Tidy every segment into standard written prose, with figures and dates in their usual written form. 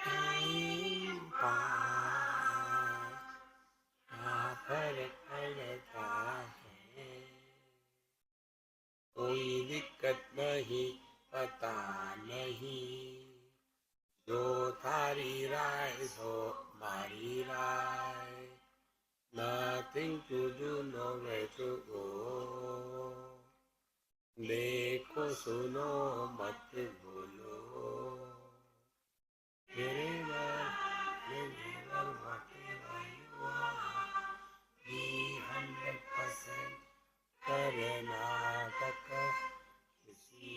Time pass क्या फर्क पड़ता है, कोई दिक्कत नहीं, पता नहीं, जो थारी राय सो मारी राय, nothing to do, nowhere to go, देखो सुनो मत बोलो, wherever whatever you are, be 100% Karnataka, किसी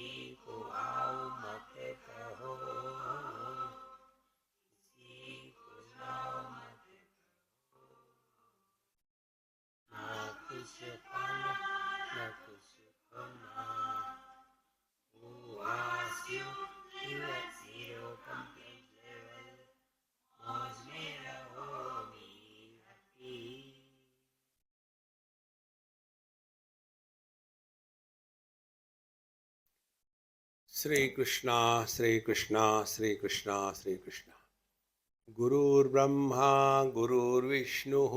को आओ मत कहो, किसी को जाओ मत, ना कुछ पाना ना कुछ खोना, who asked you, you at zero complaint level, मौज में रहो be happy. श्री कृष्णा श्री कृष्णा श्री कृष्णा श्री कृष्णा। गुरुर्ब्रह्मा गुरुर्विष्णुः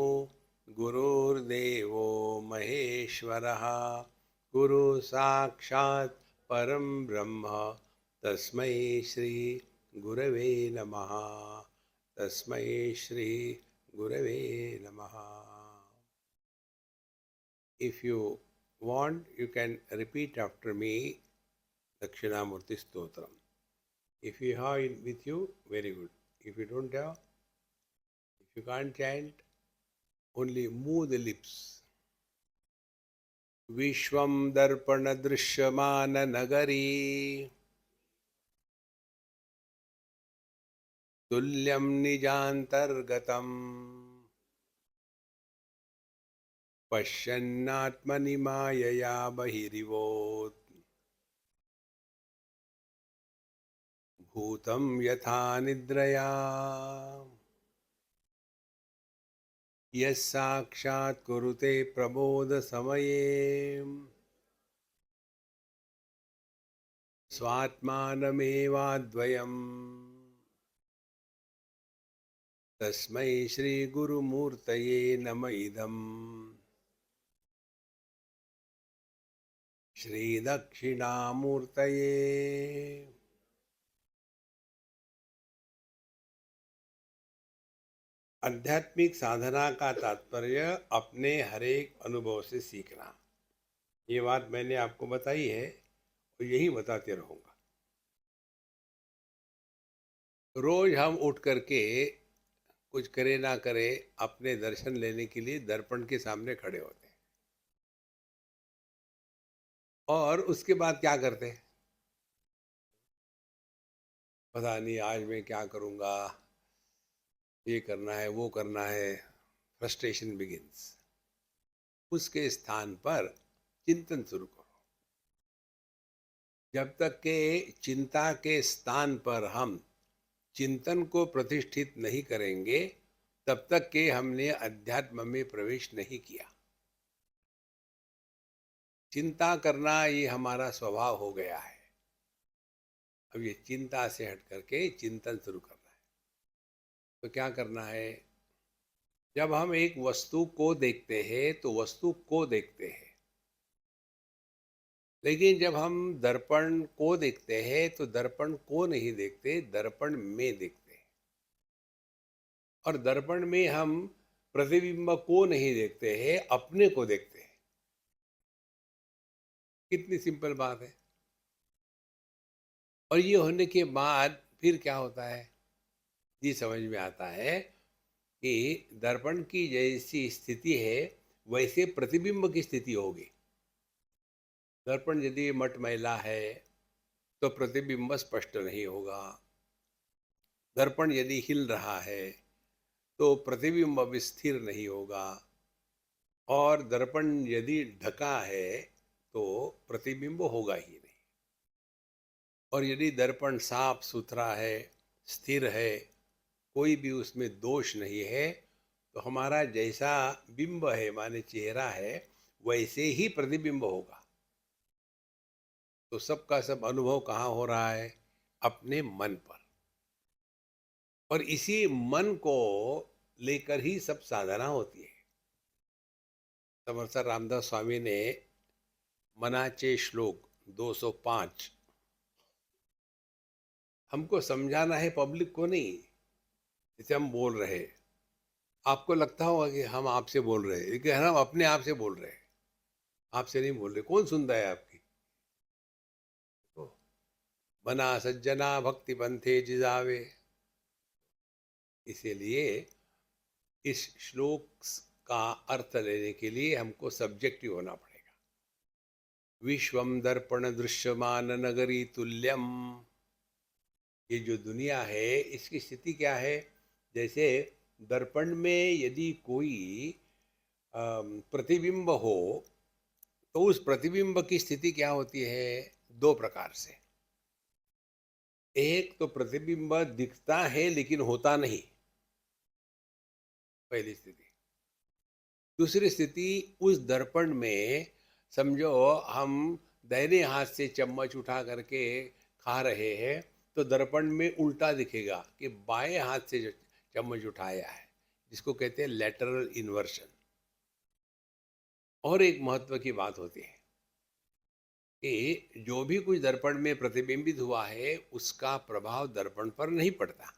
गुरुर्देवो महेश्वरः, गुरु साक्षात् परं ब्रह्म, तस्मै श्री गुरवे नमः, तस्मै श्री गुरवे नमः। If you want, you can repeat after me Dakshinamurti Stotram. If you have it with you, very good. If you don't have, if you can't chant, only move the lips. Vishwam Darpana Drishyamana Nagari Tulyam Nijantargatam Pashyannatmani Mayaya Bahirivot Bhutam Yatha Nidraya yes साक्षात् कुरुते प्रबोध समये स्वात्मानमेवाद्वयम् तस्मै श्री गुरुमूर्तये नमः इदम्। श्री दक्षिणामूर्तये। आध्यात्मिक साधना का तात्पर्य अपने हर एक अनुभव से सीखना। ये बात मैंने आपको बताई है और यही बताते रहूंगा। रोज हम उठ करके कुछ करे ना करे अपने दर्शन लेने के लिए दर्पण के सामने खड़े होते हैं और उसके बाद क्या करते हैं, पता नहीं आज मैं क्या करूंगा, ये करना है वो करना है, फ्रस्ट्रेशन बिगिंस। उसके स्थान पर चिंतन शुरू करो। जब तक के चिंता के स्थान पर हम चिंतन को प्रतिष्ठित नहीं करेंगे तब तक के हमने अध्यात्म में प्रवेश नहीं किया। चिंता करना ये हमारा स्वभाव हो गया है। अब ये चिंता से हट करके चिंतन शुरू करना है। तो क्या करना है, जब हम एक वस्तु को देखते हैं तो वस्तु को देखते हैं, लेकिन जब हम दर्पण को देखते हैं तो दर्पण को नहीं देखते, दर्पण में देखते हैं। और दर्पण में हम प्रतिबिंब को नहीं देखते हैं, अपने को देखते हैं। कितनी सिंपल बात है। और ये होने के बाद फिर क्या होता है, ये समझ में आता है कि दर्पण की जैसी स्थिति है वैसे प्रतिबिंब की स्थिति होगी। दर्पण यदि मटमैला है तो प्रतिबिंब स्पष्ट नहीं होगा। दर्पण यदि हिल रहा है तो प्रतिबिंब भी स्थिर नहीं होगा। और दर्पण यदि ढका है तो प्रतिबिंब होगा ही नहीं। और यदि दर्पण साफ सुथरा है, स्थिर है, कोई भी उसमें दोष नहीं है, तो हमारा जैसा बिंब है माने चेहरा है वैसे ही प्रतिबिंब होगा। तो सबका सब अनुभव कहाँ हो रहा है, अपने मन पर। और इसी मन को लेकर ही सब साधना होती है। समर्थ रामदास स्वामी ने मनाचे श्लोक 205 हमको समझाना है, पब्लिक को नहीं। जैसे हम बोल रहे, आपको लगता होगा कि हम आपसे बोल रहे हैं, लेकिन हम अपने आप से बोल रहे हैं, आपसे नहीं बोल रहे। कौन सुनता है आपकी? तो मना सज्जना भक्ति पंथे जिजावे। इसीलिए इस श्लोक का अर्थ लेने के लिए हमको सब्जेक्टिव होना पड़ेगा। विश्वम दर्पण दृश्यमान नगरी तुल्यम। ये जो दुनिया है इसकी स्थिति क्या है? जैसे दर्पण में यदि कोई प्रतिबिंब हो तो उस प्रतिबिंब की स्थिति क्या होती है? दो प्रकार से। एक तो प्रतिबिंब दिखता है लेकिन होता नहीं, पहली स्थिति। दूसरी स्थिति, उस दर्पण में समझो हम दाहिने हाथ से चम्मच उठा करके खा रहे हैं तो दर्पण में उल्टा दिखेगा कि बाएं हाथ से जो चम्मच उठाया है, जिसको कहते हैं लैटरल इन्वर्शन। और एक महत्व की बात होती है कि जो भी कुछ दर्पण में प्रतिबिंबित हुआ है उसका प्रभाव दर्पण पर नहीं पड़ता।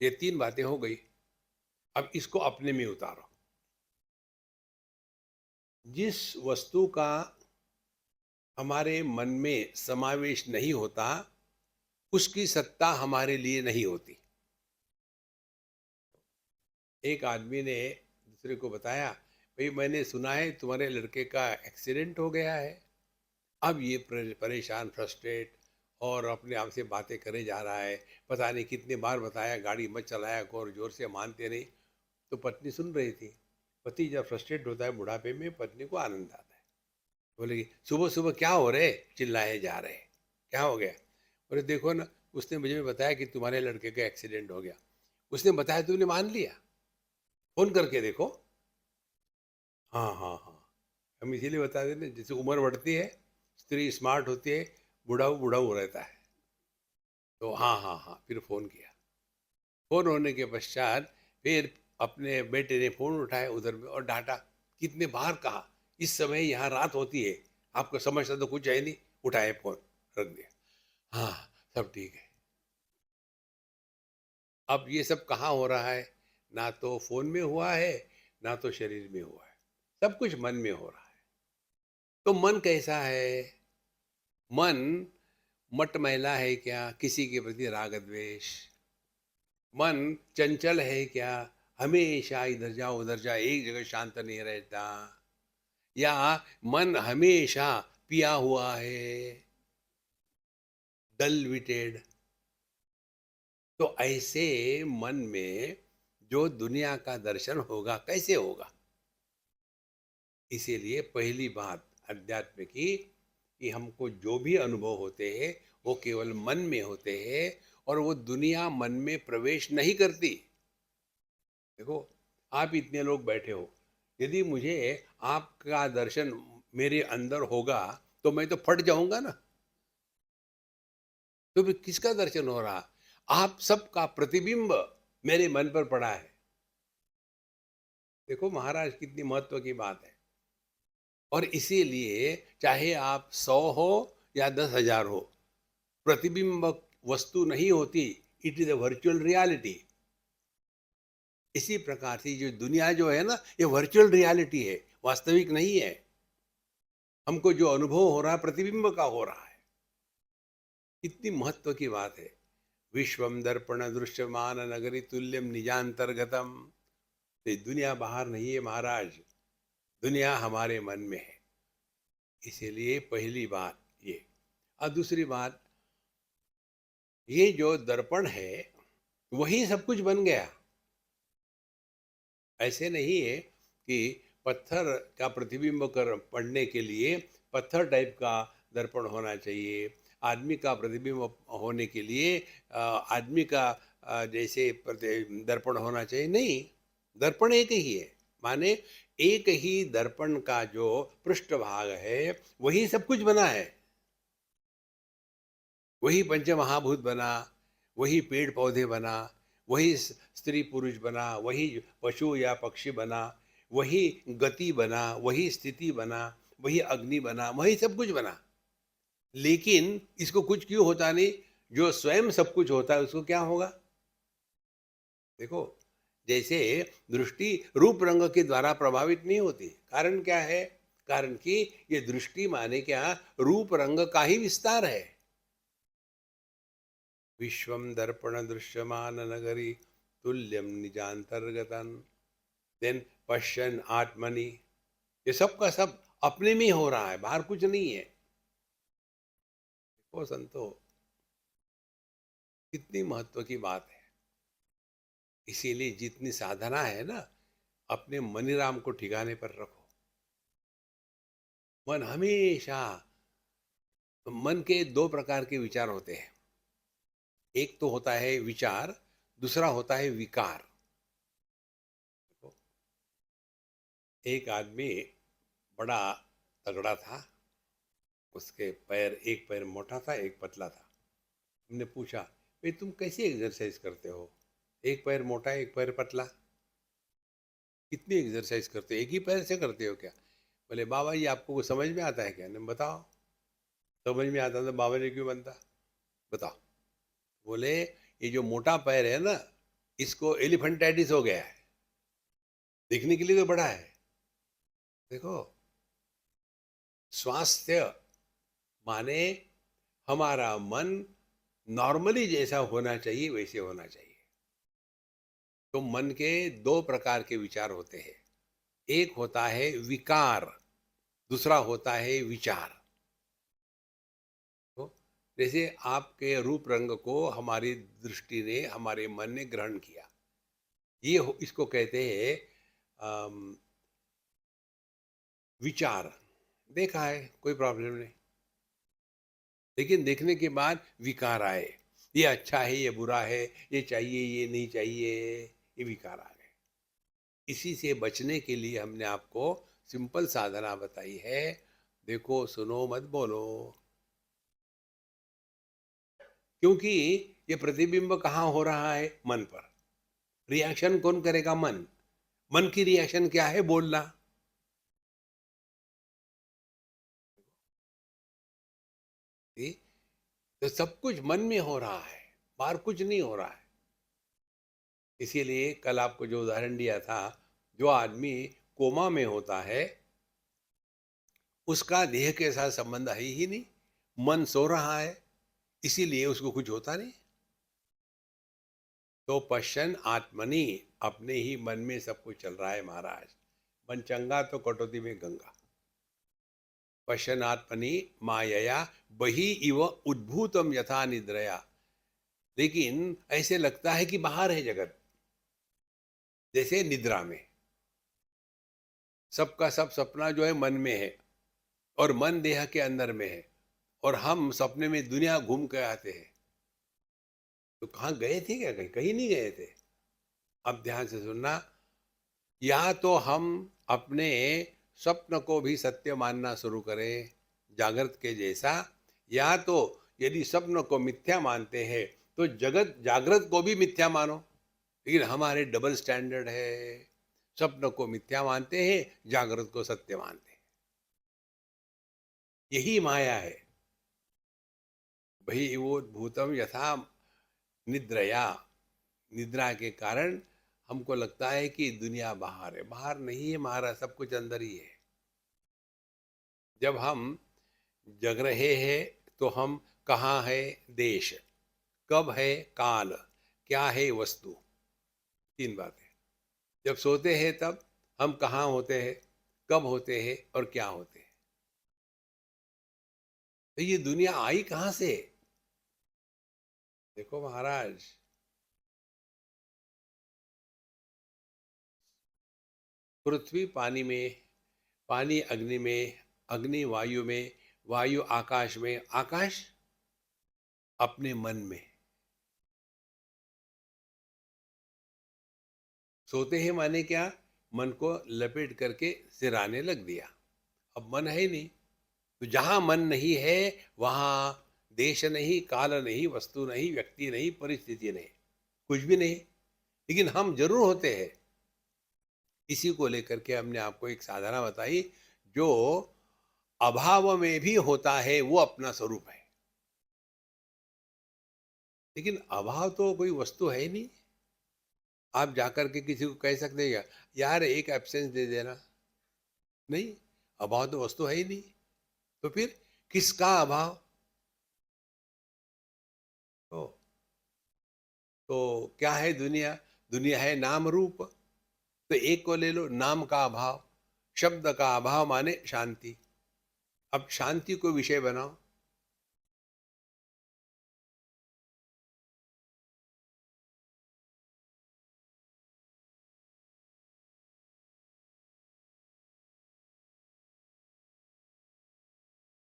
ये तीन बातें हो गई। अब इसको अपने में उतारो। जिस वस्तु का हमारे मन में समावेश नहीं होता उसकी सत्ता हमारे लिए नहीं होती। एक आदमी ने दूसरे को बताया, भाई मैंने सुना है तुम्हारे लड़के का एक्सीडेंट हो गया है। अब ये परेशान, फ्रस्ट्रेट और अपने आप से बातें करे जा रहा है। पता नहीं कितने बार बताया गाड़ी मत चलाया और जोर से मानते नहीं। तो पत्नी सुन रही थी। पति जब फ्रस्ट्रेट होता है बुढ़ापे में, पत्नी को आनंद आता है। बोले सुबह सुबह क्या हो रहे, चिल्लाए जा रहे, क्या हो गया? बोले देखो ना, उसने मुझे बताया कि तुम्हारे लड़के का एक्सीडेंट हो गया। उसने बताया, तुमने मान लिया? फोन करके देखो। हाँ हाँ हाँ, हम इसीलिए बता देते, जैसे उम्र बढ़ती है स्त्री स्मार्ट होती है, बुढ़ाऊ रहता है। तो हाँ हाँ हाँ, फिर फ़ोन किया। फ़ोन होने के पश्चात फिर अपने बेटे ने फ़ोन उठाया उधर में और डांटा। कितने बार कहा, इस समय यहाँ रात होती है, आपको समझता तो कुछ है नहीं। उठाए फ़ोन, रख दिया। हाँ, सब ठीक है। अब ये सब कहाँ हो रहा है? ना तो फ़ोन में हुआ है, ना तो शरीर में हुआ है, सब कुछ मन में हो रहा है। तो मन कैसा है? मन मटमैला है क्या? किसी के प्रति राग द्वेष? मन चंचल है क्या? हमेशा इधर जाओ उधर जाओ, एक जगह शांत नहीं रहता? या मन हमेशा पिया हुआ है, डल विटेड? तो ऐसे मन में जो दुनिया का दर्शन होगा, कैसे होगा? इसीलिए पहली बात अध्यात्म की कि हमको जो भी अनुभव होते हैं वो केवल मन में होते हैं और वो दुनिया मन में प्रवेश नहीं करती। देखो, आप इतने लोग बैठे हो, यदि मुझे आपका दर्शन मेरे अंदर होगा तो मैं तो फट जाऊंगा ना। तो फिर किसका दर्शन हो रहा? आप सबका प्रतिबिंब मेरे मन पर पड़ा है। देखो महाराज, कितनी महत्व की बात है। और इसीलिए चाहे आप 100 हो या 10,000 हो, प्रतिबिंब वस्तु नहीं होती, it is a virtual reality. इसी प्रकार से जो दुनिया जो है ना, ये वर्चुअल रियलिटी है, वास्तविक नहीं है। हमको जो अनुभव हो रहा है प्रतिबिंब का हो रहा है। कितनी महत्व की बात है। विश्वम दर्पण दृश्यमान नगरी तुल्यम निजांतर्गतम। ये दुनिया बाहर नहीं है महाराज, दुनिया हमारे मन में है। इसीलिए पहली बात ये। और दूसरी बात, ये जो दर्पण है वही सब कुछ बन गया। ऐसे नहीं है कि पत्थर का प्रतिबिंब कर पढ़ने के लिए पत्थर टाइप का दर्पण होना चाहिए, आदमी का प्रतिबिंब होने के लिए आदमी का जैसे दर्पण होना चाहिए। नहीं, दर्पण एक ही है। माने एक ही दर्पण का जो पृष्ठभाग है वही सब कुछ बना है। वही पंचमहाभूत बना, वही पेड़ पौधे बना, वही स्त्री पुरुष बना, वही पशु या पक्षी बना, वही गति बना, वही स्थिति बना, वही अग्नि बना, वही सब कुछ बना। लेकिन इसको कुछ क्यों होता नहीं? जो स्वयं सब कुछ होता है उसको क्या होगा? देखो, जैसे दृष्टि रूप रंग के द्वारा प्रभावित नहीं होती, कारण क्या है? कारण कि ये दृष्टि माने क्या? रूप रंग का ही विस्तार है। विश्वम दर्पण दृश्यमान नगरी तुल्यम निजांतर्गतन, देन पश्यन आत्मनि, ये सब का सब अपने में ही हो रहा है, बाहर कुछ नहीं है। ओ संतो, कितनी महत्व की बात है। इसीलिए जितनी साधना है ना, अपने मनीराम को ठिकाने पर रखो। मन हमेशा, मन के दो प्रकार के विचार होते हैं। एक तो होता है विचार, दूसरा होता है विकार। एक आदमी बड़ा तगड़ा था, उसके पैर, एक पैर मोटा था, एक पतला था। हमने पूछा, भाई तुम कैसे एक्सरसाइज करते हो? एक पैर मोटा, एक पैर पतला, कितनी एक्सरसाइज करते हो? एक ही पैर से करते हो क्या? बोले बाबा जी आपको कुछ समझ में आता है क्या? ने बताओ। समझ में आता तो बाबा जी क्यों बनता? बताओ। बोले ये जो मोटा पैर है ना, इसको एलिफेंटाइटिस हो गया है, देखने के लिए तो बड़ा है। देखो, स्वास्थ्य माने हमारा मन नॉर्मली जैसा होना चाहिए वैसे होना चाहिए। तो मन के दो प्रकार के विचार होते हैं, एक होता है विकार, दूसरा होता है विचार। तो जैसे आपके रूप रंग को हमारी दृष्टि ने, हमारे मन ने ग्रहण किया, इसको कहते हैं विचार। देखा है, कोई प्रॉब्लम नहीं। लेकिन देखने के बाद विकार आए, ये अच्छा है, ये बुरा है, ये चाहिए, ये नहीं चाहिए, ये विकार आ गए। इसी से बचने के लिए हमने आपको सिंपल साधना बताई है। देखो, सुनो मत बोलो, क्योंकि ये प्रतिबिंब कहाँ हो रहा है? मन पर। रिएक्शन कौन करेगा? मन। मन की रिएक्शन क्या है? बोलना। जी? तो सब कुछ मन में हो रहा है, बाहर कुछ नहीं हो रहा है। इसीलिए कल आपको जो उदाहरण दिया था, जो आदमी कोमा में होता है उसका देह के साथ संबंध है ही नहीं, मन सो रहा है, इसीलिए उसको कुछ होता नहीं। तो पश्चन आत्मनि, अपने ही मन में सब कुछ चल रहा है महाराज। मन चंगा तो कटौती में गंगा। पश्चन आत्मनि मायया बही इव उद्भूतम यथा निद्रया। लेकिन ऐसे लगता है कि बाहर है जगत, जैसे निद्रा में। सबका सब सपना जो है मन में है, और मन देह के अंदर में है, और हम सपने में दुनिया घूम के आते हैं। तो कहाँ गए थे क्या? कहीं कहीं नहीं गए थे। अब ध्यान से सुनना, या तो हम अपने स्वप्न को भी सत्य मानना शुरू करें जागृत के जैसा, या तो यदि स्वप्न को मिथ्या मानते हैं तो जगत जागृत को भी मिथ्या मानो। लेकिन हमारे डबल स्टैंडर्ड है, स्वप्न को मिथ्या मानते हैं, जागृत को सत्य मानते हैं। यही माया है। भाई वो भूतम यथा निद्रया, निद्रा के कारण हमको लगता है कि दुनिया बाहर है, बाहर नहीं है महाराज, सब कुछ अंदर ही है। जब हम जग रहे हैं तो हम कहाँ है? देश। कब है? काल। क्या है? वस्तु। तीन बातें। जब सोते हैं तब हम कहाँ होते हैं, कब होते हैं और क्या होते हैं? तो ये दुनिया आई कहाँ से? देखो महाराज, पृथ्वी पानी में, पानी अग्नि में, अग्नि वायु में, वायु आकाश में, आकाश अपने मन में। सोते हैं माने क्या? मन को लपेट करके सिराने लग दिया, अब मन है ही नहीं। तो जहां मन नहीं है वहां देश नहीं, काल नहीं, वस्तु नहीं, व्यक्ति नहीं, परिस्थिति नहीं, कुछ भी नहीं। लेकिन हम जरूर होते हैं। इसी को लेकर के हमने आपको एक साधना बताई, जो अभाव में भी होता है, वो अपना स्वरूप है। लेकिन अभाव तो कोई वस्तु है ही नहीं। आप जाकर के किसी को कह सकते हैं यार एक एब्सेंस दे देना, नहीं, अभाव तो वस्तु है ही नहीं। तो फिर किसका अभाव? तो, तो क्या है दुनिया? दुनिया है नाम रूप। तो एक को ले लो, नाम का अभाव, शब्द का अभाव माने शांति। अब शांति को विषय बनाओ।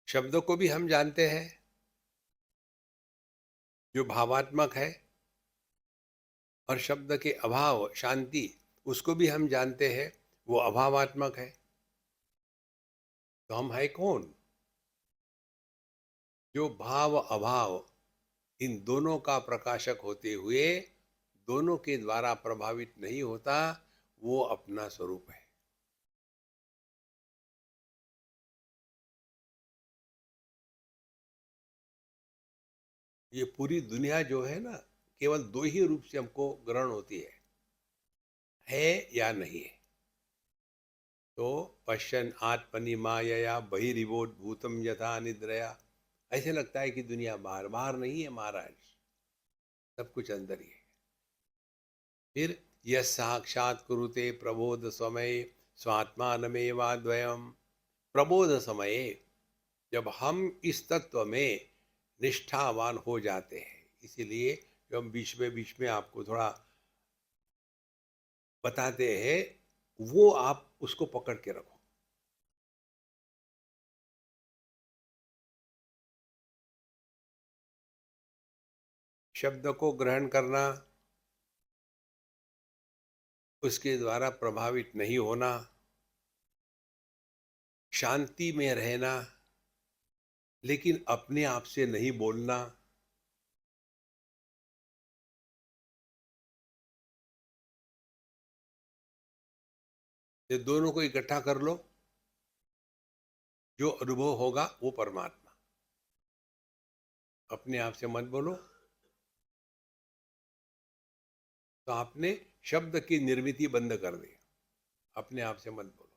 शब्दों को भी हम जानते हैं, जो भावात्मक है, और शब्द के अभाव शांति, उसको भी हम जानते हैं, वो अभावात्मक है। तो हम है कौन? जो भाव अभाव इन दोनों का प्रकाशक होते हुए दोनों के द्वारा प्रभावित नहीं होता, वो अपना स्वरूप है। ये पूरी दुनिया जो है ना, केवल दो ही रूप से हमको ग्रहण होती है या नहीं है। तो पश्यन आत्मनि मायया बहिरिवोद भूतम यथा निद्रया। ऐसे लगता है कि दुनिया बाहर बाहर नहीं है महाराज, सब कुछ अंदर ही है। फिर यह साक्षात कुरुते प्रबोध समय स्वात्मानमेवाद्वयम। प्रबोध समय, जब हम इस तत्व में निष्ठावान हो जाते हैं, इसीलिए जो हम बीच में आपको थोड़ा बताते हैं, वो आप उसको पकड़ के रखो। शब्द को ग्रहण करना, उसके द्वारा प्रभावित नहीं होना, शांति में रहना, लेकिन अपने आप से नहीं बोलना। ये दोनों को इकट्ठा कर लो, जो अनुभव होगा वो परमात्मा। अपने आप से मत बोलो, तो आपने शब्द की निर्मिति बंद कर दी। अपने आप से मत बोलो,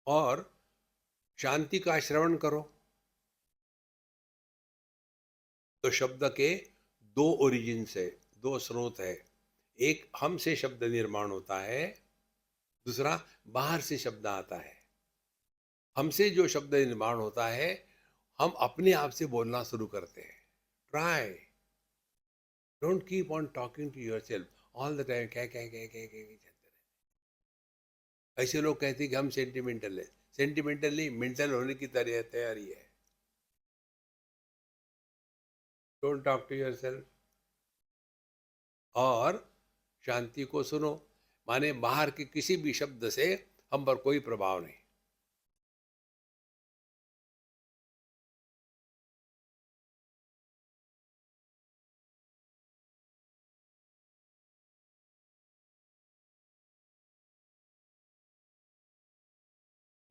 और शांति का श्रवण करो। तो शब्द के दो ओरिजिन है, दो स्रोत है। एक हमसे शब्द निर्माण होता है, दूसरा बाहर से शब्द आता है। हमसे जो शब्द निर्माण होता है, हम अपने आप से बोलना शुरू करते हैं। Try, don't keep on talking to yourself all the time. क्या चलते रहे। ऐसे लोग कहते हैं कि हम सेंटिमेंटल है। सेंटिमेंटल नहीं, मेंटल होने की तैयारी है। Don't talk to yourself, और शांति को सुनो। माने बाहर के किसी भी शब्द से हम पर कोई प्रभाव नहीं।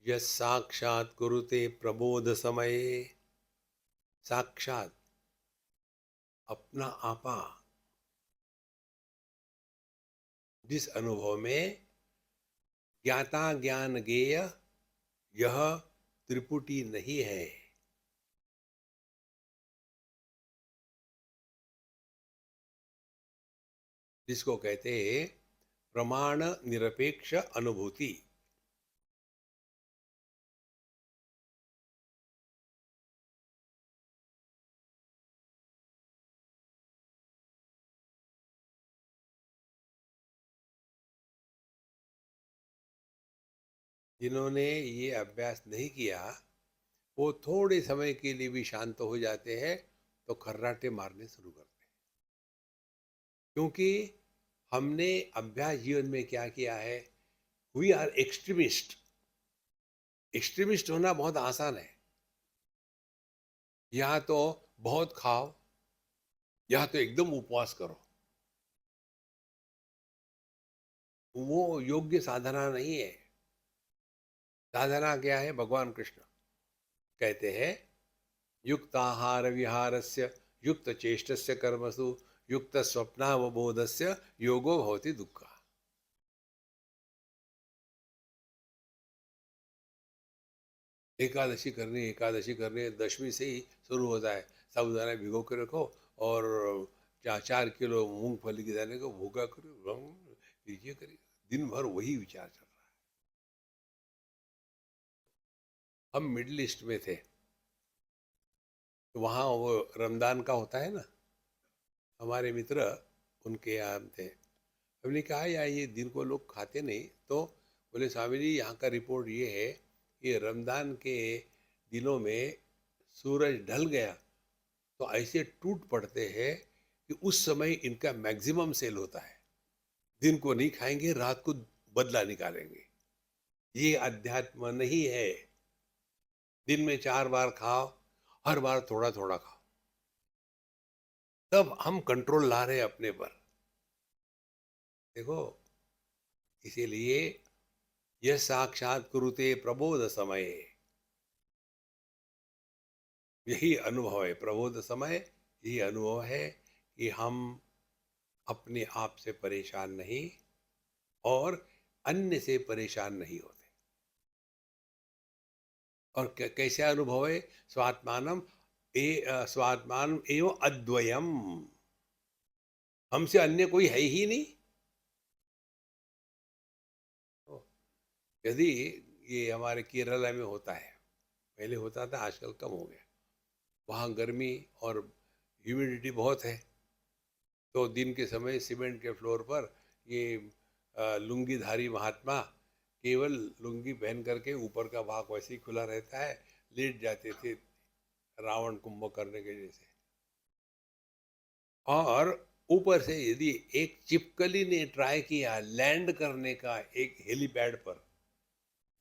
यह साक्षात कुरुते प्रबोध समये। साक्षात, अपना आपा, जिस अनुभव में ज्ञाता ज्ञान गेय, यह त्रिपुटी नहीं है। जिसको कहते हैं प्रमाण निरपेक्ष अनुभूति। जिन्होंने ये अभ्यास नहीं किया, वो थोड़े समय के लिए भी शांत हो जाते हैं, तो खर्राटे मारने शुरू करते हैं। क्योंकि हमने अभ्यास जीवन में क्या किया है, वी आर एक्सट्रीमिस्ट। एक्सट्रीमिस्ट होना बहुत आसान है। या तो बहुत खाओ, या तो एकदम उपवास करो। वो योग्य साधना नहीं है। साधना क्या है? भगवान कृष्ण कहते हैं, युक्त आहार विहारस्य युक्त चेष्टस्य कर्मसु युक्त स्वप्नावबोधस्य योगो भवति दुःखः। एकादशी करनी है, दशमी से ही शुरू होता है। साबूदाना भिगो के रखो और 4 किलो मूंगफली के दाने को भूगा करो, कीजिए करिए। दिन भर वही विचार चल रहा है। हम मिडिल ईस्ट में थे, तो वहाँ वो रमदान का होता है ना, हमारे मित्र उनके यहाँ थे। हमने कहा यार ये दिन को लोग खाते नहीं, तो बोले स्वामी जी यहाँ का रिपोर्ट ये है कि रमदान के दिनों में सूरज ढल गया तो ऐसे टूट पड़ते हैं कि उस समय इनका मैक्सिमम सेल होता है। दिन को नहीं खाएंगे, रात को बदला निकालेंगे। ये अध्यात्म नहीं है। दिन में 4 बार खाओ, हर बार थोड़ा थोड़ा खाओ, तब हम कंट्रोल ला रहे हैं अपने पर। देखो, इसीलिए यह साक्षात कुरुते प्रबोध समय, यही अनुभव है। प्रबोध समय यही अनुभव है कि हम अपने आप से परेशान नहीं और अन्य से परेशान नहीं होते। और कैसे अनुभव है? स्वात्मानम स्वात्मान एवं अद्वयम, हमसे अन्य कोई है ही नहीं। तो यदि ये हमारे केरला में होता है, पहले होता था, आजकल कम हो गया। वहाँ गर्मी और ह्यूमिडिटी बहुत है, तो दिन के समय सीमेंट के फ्लोर पर ये लुंगीधारी महात्मा केवल लुंगी पहन करके, ऊपर का भाग वैसे ही खुला रहता है, लेट जाते थे रावण कुंभकर्ण के जैसे। और ऊपर से यदि एक चिपकली ने ट्राई किया लैंड करने का एक हेलीपैड पर,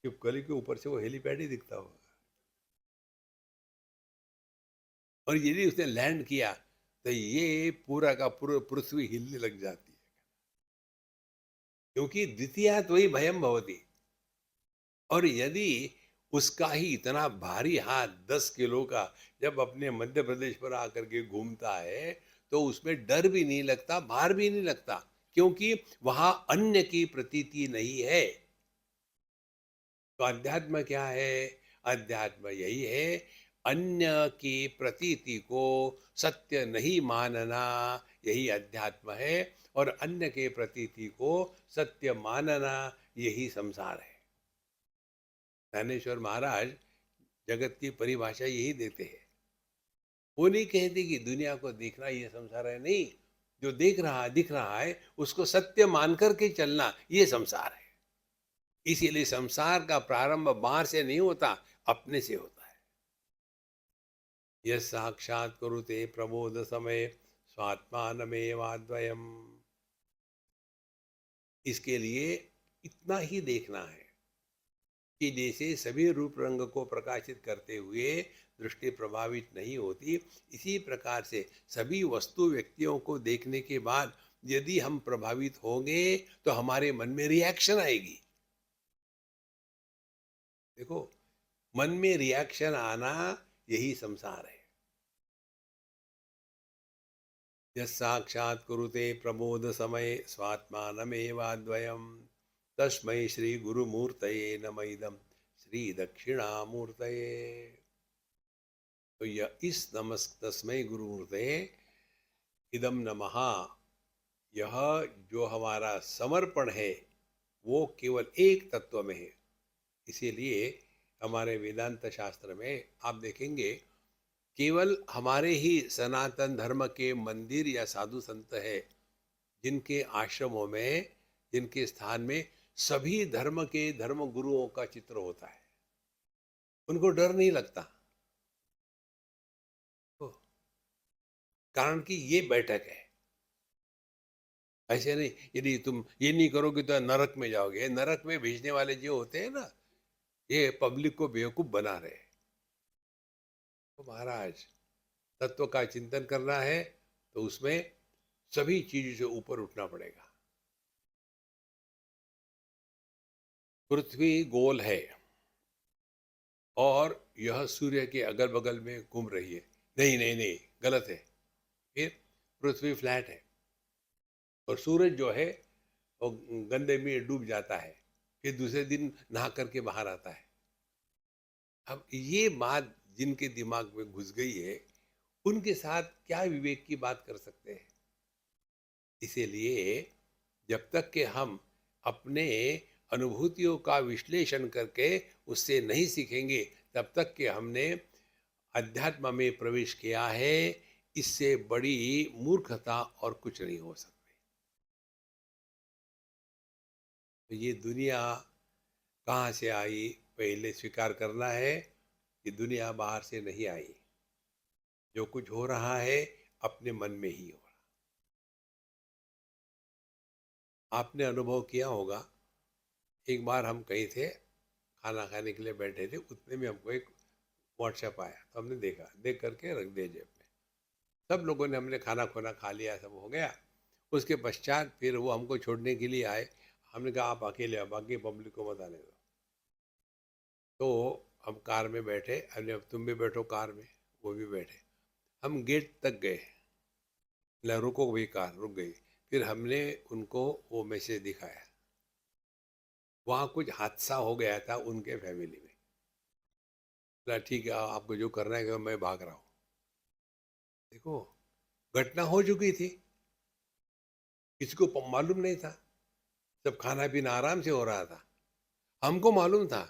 चिपकली के ऊपर से वो हेलीपैड ही दिखता होगा, और यदि उसने लैंड किया तो ये पूरा का पूरा पृथ्वी हिलने लग जाती है, क्योंकि द्वितीया तो ही भयम भवती। और यदि उसका ही इतना भारी हाथ 10 किलो का जब अपने मध्य प्रदेश पर आकर के घूमता है, तो उसमें डर भी नहीं लगता, भार भी नहीं लगता, क्योंकि वहां अन्य की प्रतीति नहीं है। तो अध्यात्म क्या है? अध्यात्म यही है, अन्य की प्रतीति को सत्य नहीं मानना, यही अध्यात्म है। और अन्य के प्रतीति को सत्य मानना, यही संसार है। ज्ञानेश्वर महाराज जगत की परिभाषा यही देते हैं। वो नहीं कहते कि दुनिया को देखना ये संसार है, नहीं। जो देख रहा दिख रहा है उसको सत्य मान करके चलना, ये संसार है। इसीलिए संसार का प्रारंभ बाहर से नहीं होता, अपने से होता है। यह साक्षात कुरुते प्रबोध समय स्वात्मानमेवाद्वयम्। इसके लिए इतना ही देखना है कि जैसे सभी रूप रंग को प्रकाशित करते हुए दृष्टि प्रभावित नहीं होती, इसी प्रकार से सभी वस्तु व्यक्तियों को देखने के बाद यदि हम प्रभावित होंगे तो हमारे मन में रिएक्शन आएगी। देखो, मन में रिएक्शन आना, यही संसार है। यह साक्षात कुरुते प्रबोध समय स्वात्मानमेवाद्वयम् तस्मै श्री गुरुमूर्तये नम इदं श्री दक्षिणामूर्तये। तो यह इस नमस् तस्मै गुरुमूर्तये इदम नमः, यह जो हमारा समर्पण है वो केवल एक तत्व में है। इसीलिए हमारे वेदांत शास्त्र में आप देखेंगे, केवल हमारे ही सनातन धर्म के मंदिर या साधु संत है जिनके आश्रमों में, जिनके स्थान में सभी धर्म के धर्म गुरुओं का चित्र होता है। उनको डर नहीं लगता, तो कारण कि ये बैठक है। ऐसे नहीं, यदि तुम ये नहीं करोगे तो नरक में जाओगे। नरक में भेजने वाले जो होते हैं ना, ये पब्लिक को बेवकूफ बना रहे। तो महाराज, तत्व का चिंतन करना है तो उसमें सभी चीजों से ऊपर उठना पड़ेगा। पृथ्वी गोल है और यह सूर्य के अगल बगल में घूम रही है। नहीं नहीं नहीं, गलत है। फिर पृथ्वी फ्लैट है और सूरज जो है वो गंदे में डूब जाता है, फिर दूसरे दिन नहा करके बाहर आता है। अब ये बात जिनके दिमाग में घुस गई है, उनके साथ क्या विवेक की बात कर सकते हैं? इसीलिए जब तक कि हम अपने अनुभूतियों का विश्लेषण करके उससे नहीं सीखेंगे, तब तक कि हमने अध्यात्म में प्रवेश किया है। इससे बड़ी मूर्खता और कुछ नहीं हो सकती। तो ये दुनिया कहाँ से आई, पहले स्वीकार करना है कि दुनिया बाहर से नहीं आई। जो कुछ हो रहा है अपने मन में ही हो रहा। आपने अनुभव किया होगा, एक बार हम कहीं थे, खाना खाने के लिए बैठे थे, उतने में हमको एक व्हाट्सएप आया, तो हमने देखा, देख करके रख दिया जेब में। सब लोगों ने, हमने खाना खोना खा लिया, सब हो गया। उसके पश्चात फिर वो हमको छोड़ने के लिए आए। हमने कहा आप अकेले आओ, बाकी पब्लिक को मत आने दो। तो हम कार में बैठे, हमने, अब तुम भी बैठो कार में, वो भी बैठे। हम गेट तक गए, बोला रुको भाई, कार रुक गई। फिर हमने उनको वो मैसेज दिखाया, वहाँ कुछ हादसा हो गया था उनके फैमिली में। बोला ठीक है, आपको जो करना है मैं भाग रहा हूँ। देखो, घटना हो चुकी थी, किसी को मालूम नहीं था, सब खाना पीना आराम से हो रहा था। हमको मालूम था,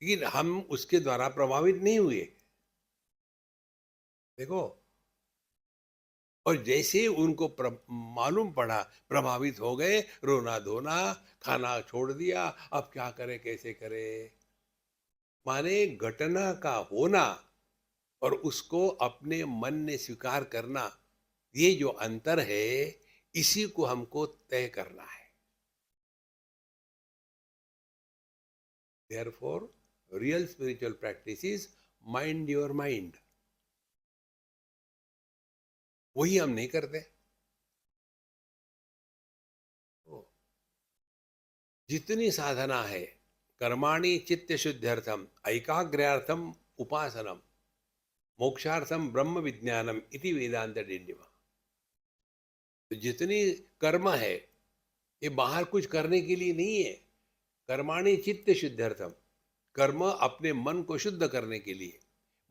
लेकिन हम उसके द्वारा प्रभावित नहीं हुए। देखो, और जैसे उनको मालूम पड़ा, प्रभावित हो गए, रोना धोना, खाना छोड़ दिया, अब क्या करे कैसे करे। माने घटना का होना और उसको अपने मन ने स्वीकार करना, ये जो अंतर है, इसी को हमको तय करना है। Therefore, real spiritual practice is mind your mind. वही हम नहीं करते। तो जितनी साधना है, कर्माणि चित्त शुद्ध्यर्थम ऐकाग्र्यार्थम उपासनम मोक्षार्थम ब्रह्म विज्ञानम इति वेदांत डिंडिमा। तो जितनी कर्म है, ये बाहर कुछ करने के लिए नहीं है। कर्माणि चित्त शुद्ध्यर्थम, कर्म अपने मन को शुद्ध करने के लिए।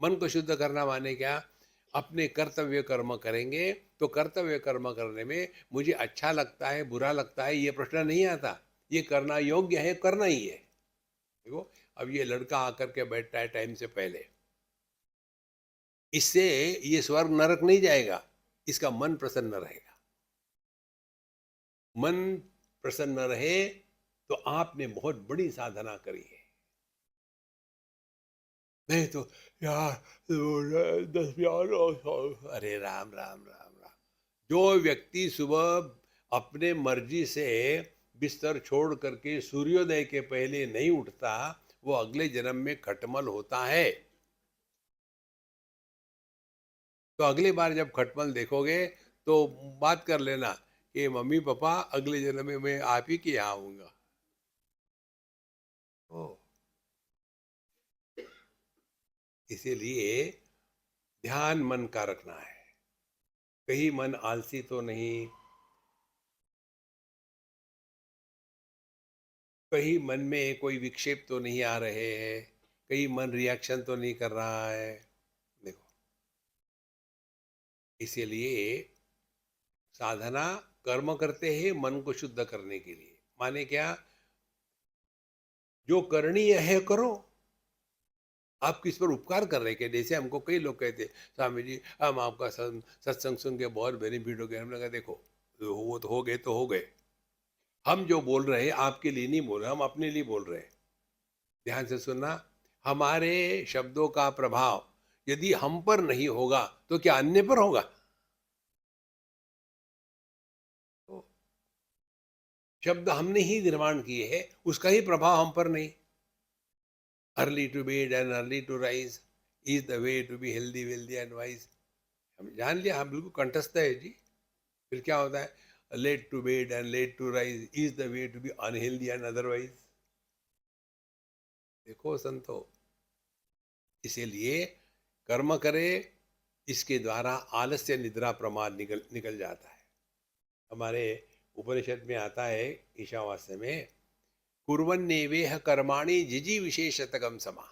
मन को शुद्ध करना माने क्या? अपने कर्तव्य कर्म करेंगे, तो कर्तव्य कर्म करने में मुझे अच्छा लगता है बुरा लगता है ये प्रश्न नहीं आता, ये करना योग्य है, करना ही है। देखो, अब ये लड़का आकर के बैठता है टाइम से पहले, इससे ये स्वर्ग नरक नहीं जाएगा, इसका मन प्रसन्न रहेगा। मन प्रसन्न रहे तो आपने बहुत बड़ी साधना करी है। नहीं तो यार, 10 यार, अरे राम राम राम राम। जो व्यक्ति सुबह अपने मर्जी से बिस्तर छोड़ करके सूर्योदय के पहले नहीं उठता, वो अगले जन्म में खटमल होता है। तो अगली बार जब खटमल देखोगे तो बात कर लेना कि मम्मी पापा अगले जन्म में मैं आप ही के यहाँ आऊंगा। ओ, इसीलिए ध्यान मन का रखना है। कहीं मन आलसी तो नहीं, कहीं मन में कोई विक्षेप तो नहीं आ रहे हैं, कहीं मन रिएक्शन तो नहीं कर रहा है। देखो, इसीलिए साधना, कर्म करते हैं मन को शुद्ध करने के लिए। माने क्या? जो करणीय है करो। आप किस पर उपकार कर रहे हैं? जैसे हमको कई लोग कहते हैं, स्वामी जी हम आपका सत्संग सुन के बहुत बेनिफिट हो गया। हमने कहा देखो, वो तो हो गए तो हो गए, हम जो बोल रहे हैं आपके लिए नहीं बोल रहे, हम अपने लिए बोल रहे हैं। ध्यान से सुनना, हमारे शब्दों का प्रभाव यदि हम पर नहीं होगा तो क्या अन्य पर होगा? तो शब्द हमने ही निर्माण किए हैं, उसका ही प्रभाव हम पर नहीं। Early to bed and early to rise is the way to be healthy wealthy and wise. हम जान लिया, हम बिल्कुल कंठस्थ है जी। फिर क्या होता है? Late to bed and late to rise is the way to be unhealthy and otherwise. देखो संतो, इसीलिए कर्म करे, इसके द्वारा आलस्य निद्रा प्रमाद निकल निकल जाता है। हमारे उपनिषद में आता है, ईशावास्य में, कुर्वन्नेवेह कर्माणि जिजी विशेषतगम समा।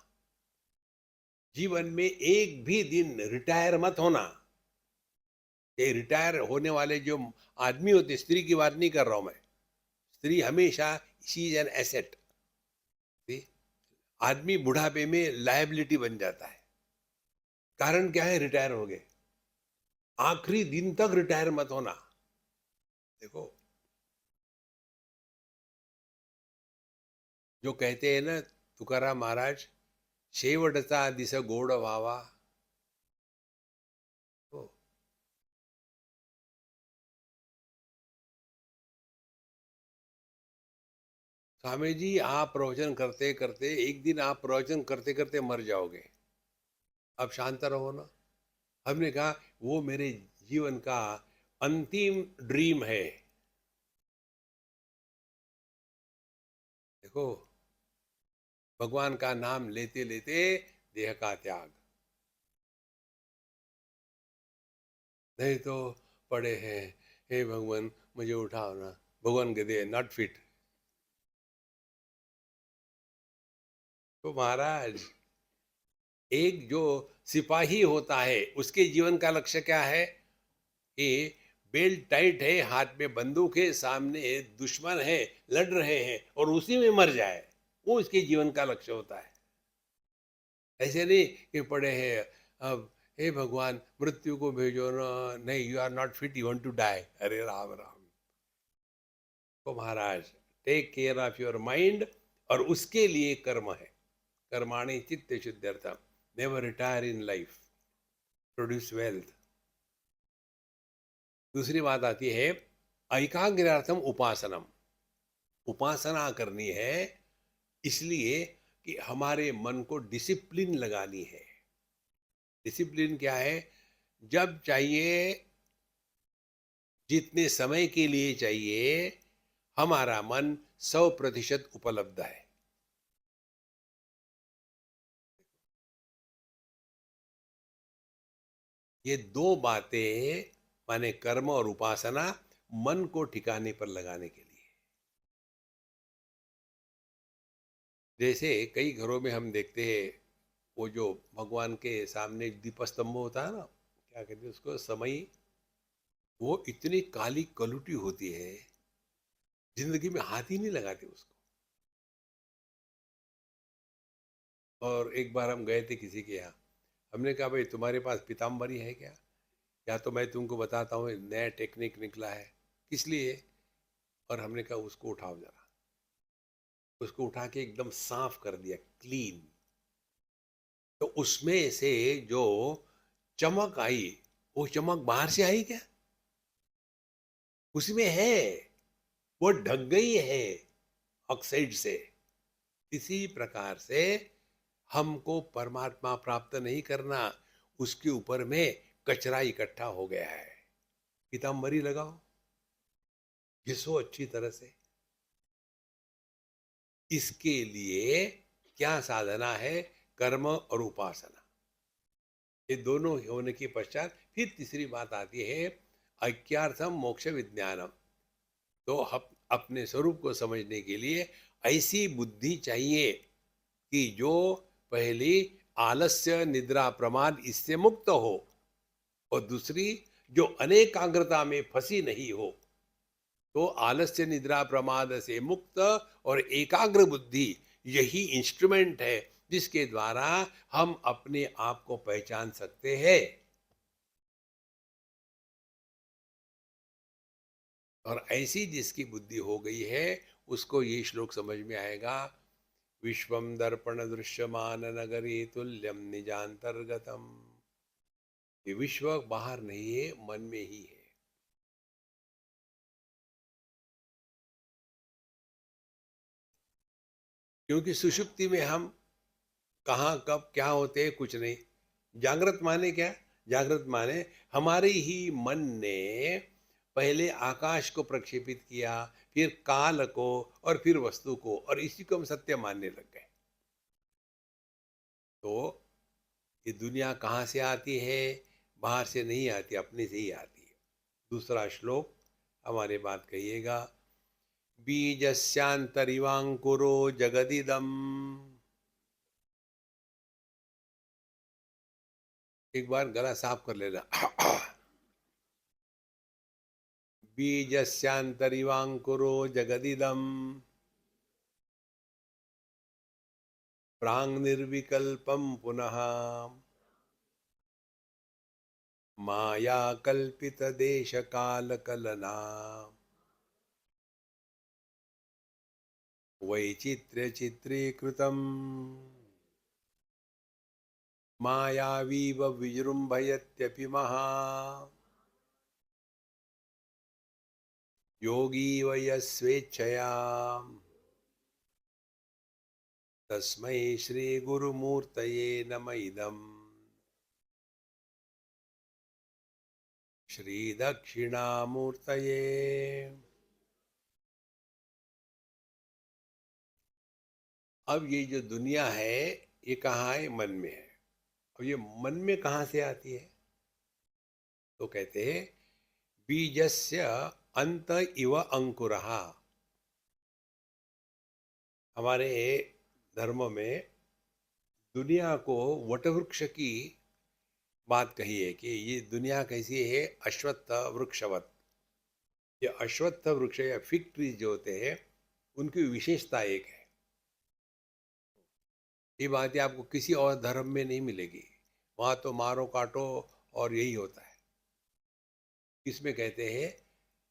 जीवन में एक भी दिन रिटायर मत होना। ये रिटायर होने वाले जो आदमी होते, स्त्री की बात नहीं कर रहा हूं मैं, स्त्री हमेशा शी इज एन एसेट। आदमी बुढ़ापे में लायबिलिटी बन जाता है। कारण क्या है? रिटायर हो गए। आखिरी दिन तक रिटायर मत होना। देखो, जो कहते हैं ना तुकाराम महाराज, शेवटचा दिस गोड व्हावा। तो स्वामी जी, आप प्रवचन करते करते एक दिन आप प्रवचन करते करते मर जाओगे, अब शांत रहो ना। हमने कहा वो मेरे जीवन का अंतिम ड्रीम है। देखो, भगवान का नाम लेते लेते देह का त्याग, नहीं तो पड़े हैं, हे भगवान मुझे उठाओ ना। भगवान कहते हैं नॉट फिट। तो महाराज, एक जो सिपाही होता है उसके जीवन का लक्ष्य क्या है? कि बेल्ट टाइट है, हाथ में बंदूक है, सामने दुश्मन है, लड़ रहे हैं और उसी में मर जाए, वो उसके जीवन का लक्ष्य होता है। ऐसे नहीं कि पड़े हैं अब, हे भगवान मृत्यु को भेजो ना, नहीं you are not fit, you want to die. अरे राम राम। तो महाराज, take care of your mind, और उसके लिए कर्म है। कर्माणि चित्त शुद्ध्यर्थम, never retire in life, produce wealth. दूसरी बात आती है ऐकाग्र्यार्थम उपासनम। उपासना करनी है इसलिए कि हमारे मन को डिसिप्लिन लगानी है। डिसिप्लिन क्या है? जब चाहिए, जितने समय के लिए चाहिए, हमारा मन 100% उपलब्ध है। ये दो बातें, माने कर्म और उपासना, मन को ठिकाने पर लगाने के लिए। जैसे कई घरों में हम देखते हैं, वो जो भगवान के सामने दीपस्तंभ होता है ना, क्या कहते हैं उसको, समई, वो इतनी काली कलुटी होती है, जिंदगी में हाथ ही नहीं लगाते उसको। और एक बार हम गए थे किसी के यहाँ, हमने कहा भाई तुम्हारे पास पीताम्बरी है क्या? या तो मैं तुमको बताता हूँ, नया टेक्निक निकला है। किस लिए? और हमने कहा उसको उठाओ जरा। उसको उठा के एकदम साफ कर दिया, क्लीन। तो उसमें से जो चमक आई, वो चमक बाहर से आई क्या? उसमें है, वो ढक गई है ऑक्साइड से। इसी प्रकार से हमको परमात्मा प्राप्त नहीं करना, उसके ऊपर में कचरा इकट्ठा हो गया है। पीताम्बरी लगाओ, घिसो अच्छी तरह से। इसके लिए क्या साधना है? कर्म और उपासना। ये दोनों होने के पश्चात फिर तीसरी बात आती है ऐक्यार्थम मोक्ष विज्ञानम। तो अपने स्वरूप को समझने के लिए ऐसी बुद्धि चाहिए कि जो पहली आलस्य निद्रा प्रमाद इससे मुक्त हो, और दूसरी जो अनेकाग्रता में फंसी नहीं हो। तो आलस्य निद्रा प्रमाद से मुक्त और एकाग्र बुद्धि, यही इंस्ट्रूमेंट है जिसके द्वारा हम अपने आप को पहचान सकते हैं। और ऐसी जिसकी बुद्धि हो गई है, उसको ये श्लोक समझ में आएगा, विश्वम दर्पण दृश्यमान नगरी तुल्यम निजांतर्गतम। ये विश्व बाहर नहीं है, मन में ही है। क्योंकि सुषुप्ति में हम कहाँ कब क्या होते हैं कुछ नहीं। जागृत माने क्या? जागृत माने हमारे ही मन ने पहले आकाश को प्रक्षेपित किया, फिर काल को, और फिर वस्तु को, और इसी को हम सत्य मानने लग गए। तो ये दुनिया कहाँ से आती है? बाहर से नहीं आती, अपने से ही आती है। दूसरा श्लोक हमारे बात कहिएगा। बीजस्यान्तरिवांकुरो जगदिदम्। एक बार गला साफ कर लेना। बीजस्यान्तरिवांकुरो जगदिदम् प्राङ्निर्विकल्पं पुनः माया कल्पितदेशकालकलना वैचित्र्यचित्रीकृतम् मायावीव विजृम्भयत्यपि महा योगी वय स्वेच्छया तस्मै श्री गुरुमूर्तये नम इदम् श्री दक्षिणामूर्तये। अब ये जो दुनिया है ये कहाँ है? मन में है। अब ये मन में कहाँ से आती है? तो कहते हैं बीजस्य अंत इव अंकुरः। हमारे धर्म में दुनिया को वटवृक्ष की बात कही है कि ये दुनिया कैसी है? अश्वत्थ वृक्षवत। ये अश्वत्थ वृक्ष या फिग ट्रीज जो होते हैं उनकी विशेषता एक है। ये बातें आपको किसी और धर्म में नहीं मिलेगी। वहाँ तो मारो काटो और यही होता है। इसमें कहते हैं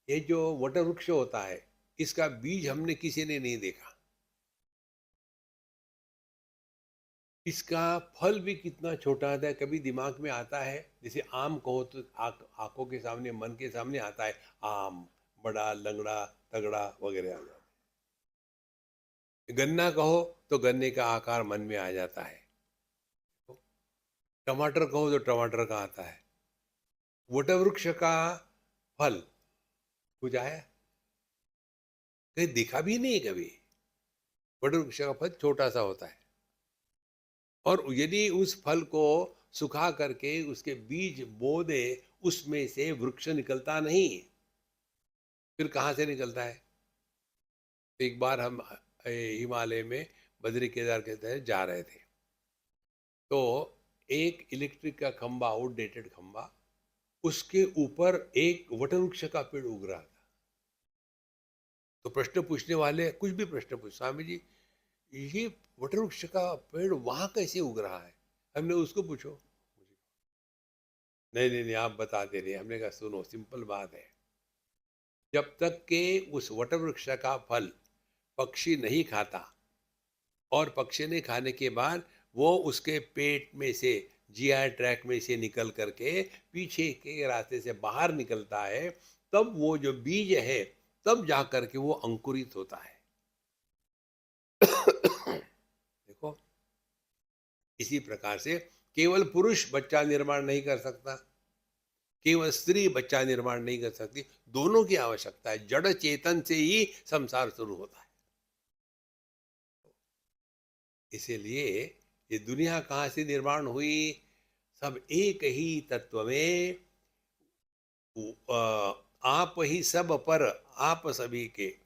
ये जो वटवृक्ष होता है इसका बीज हमने किसी ने नहीं देखा। इसका फल भी कितना छोटा आता है, कभी दिमाग में आता है? जैसे आम कहो तो आंखों के सामने, मन के सामने आता है आम, बड़ा लंगड़ा तगड़ा वगैरह आ जाता है। गन्ना कहो तो गन्ने का आकार मन में आ जाता है। टमाटर कहो तो टमाटर का आता है। वटवृक्ष का फल कुछ आया? कहीं दिखा भी नहीं कभी। वटवृक्ष का फल छोटा सा होता है और यदि उस फल को सुखा करके उसके बीज बो दे उसमें से वृक्ष निकलता नहीं। फिर कहाँ से निकलता है? एक बार हम हिमालय में बद्री केदार के तहत जा रहे थे तो एक इलेक्ट्रिक का खंबा, आउटडेटेड खंबा, उसके ऊपर एक वटवृक्ष का पेड़ उग रहा था। तो प्रश्न पूछने वाले कुछ भी प्रश्न पूछ, स्वामी जी ये वटवृक्ष का पेड़ वहां कैसे उग रहा है? हमने उसको पूछो, नहीं नहीं नहीं आप बताते रहिए। हमने कहा सुनो, सिंपल बात है, जब तक के उस वटवृक्ष का फल पक्षी नहीं खाता और पक्षी ने खाने के बाद वो उसके पेट में से, जीआई ट्रैक में से निकल करके पीछे के रास्ते से बाहर निकलता है, तब वो जो बीज है तब जा करके वो अंकुरित होता है। देखो, इसी प्रकार से केवल पुरुष बच्चा निर्माण नहीं कर सकता, केवल स्त्री बच्चा निर्माण नहीं कर सकती, दोनों की आवश्यकता है। जड़ चेतन से ही संसार शुरू होता है। इसीलिए ये दुनिया कहाँ से निर्माण हुई? सब एक ही तत्व में, आप ही सब पर आप सभी के,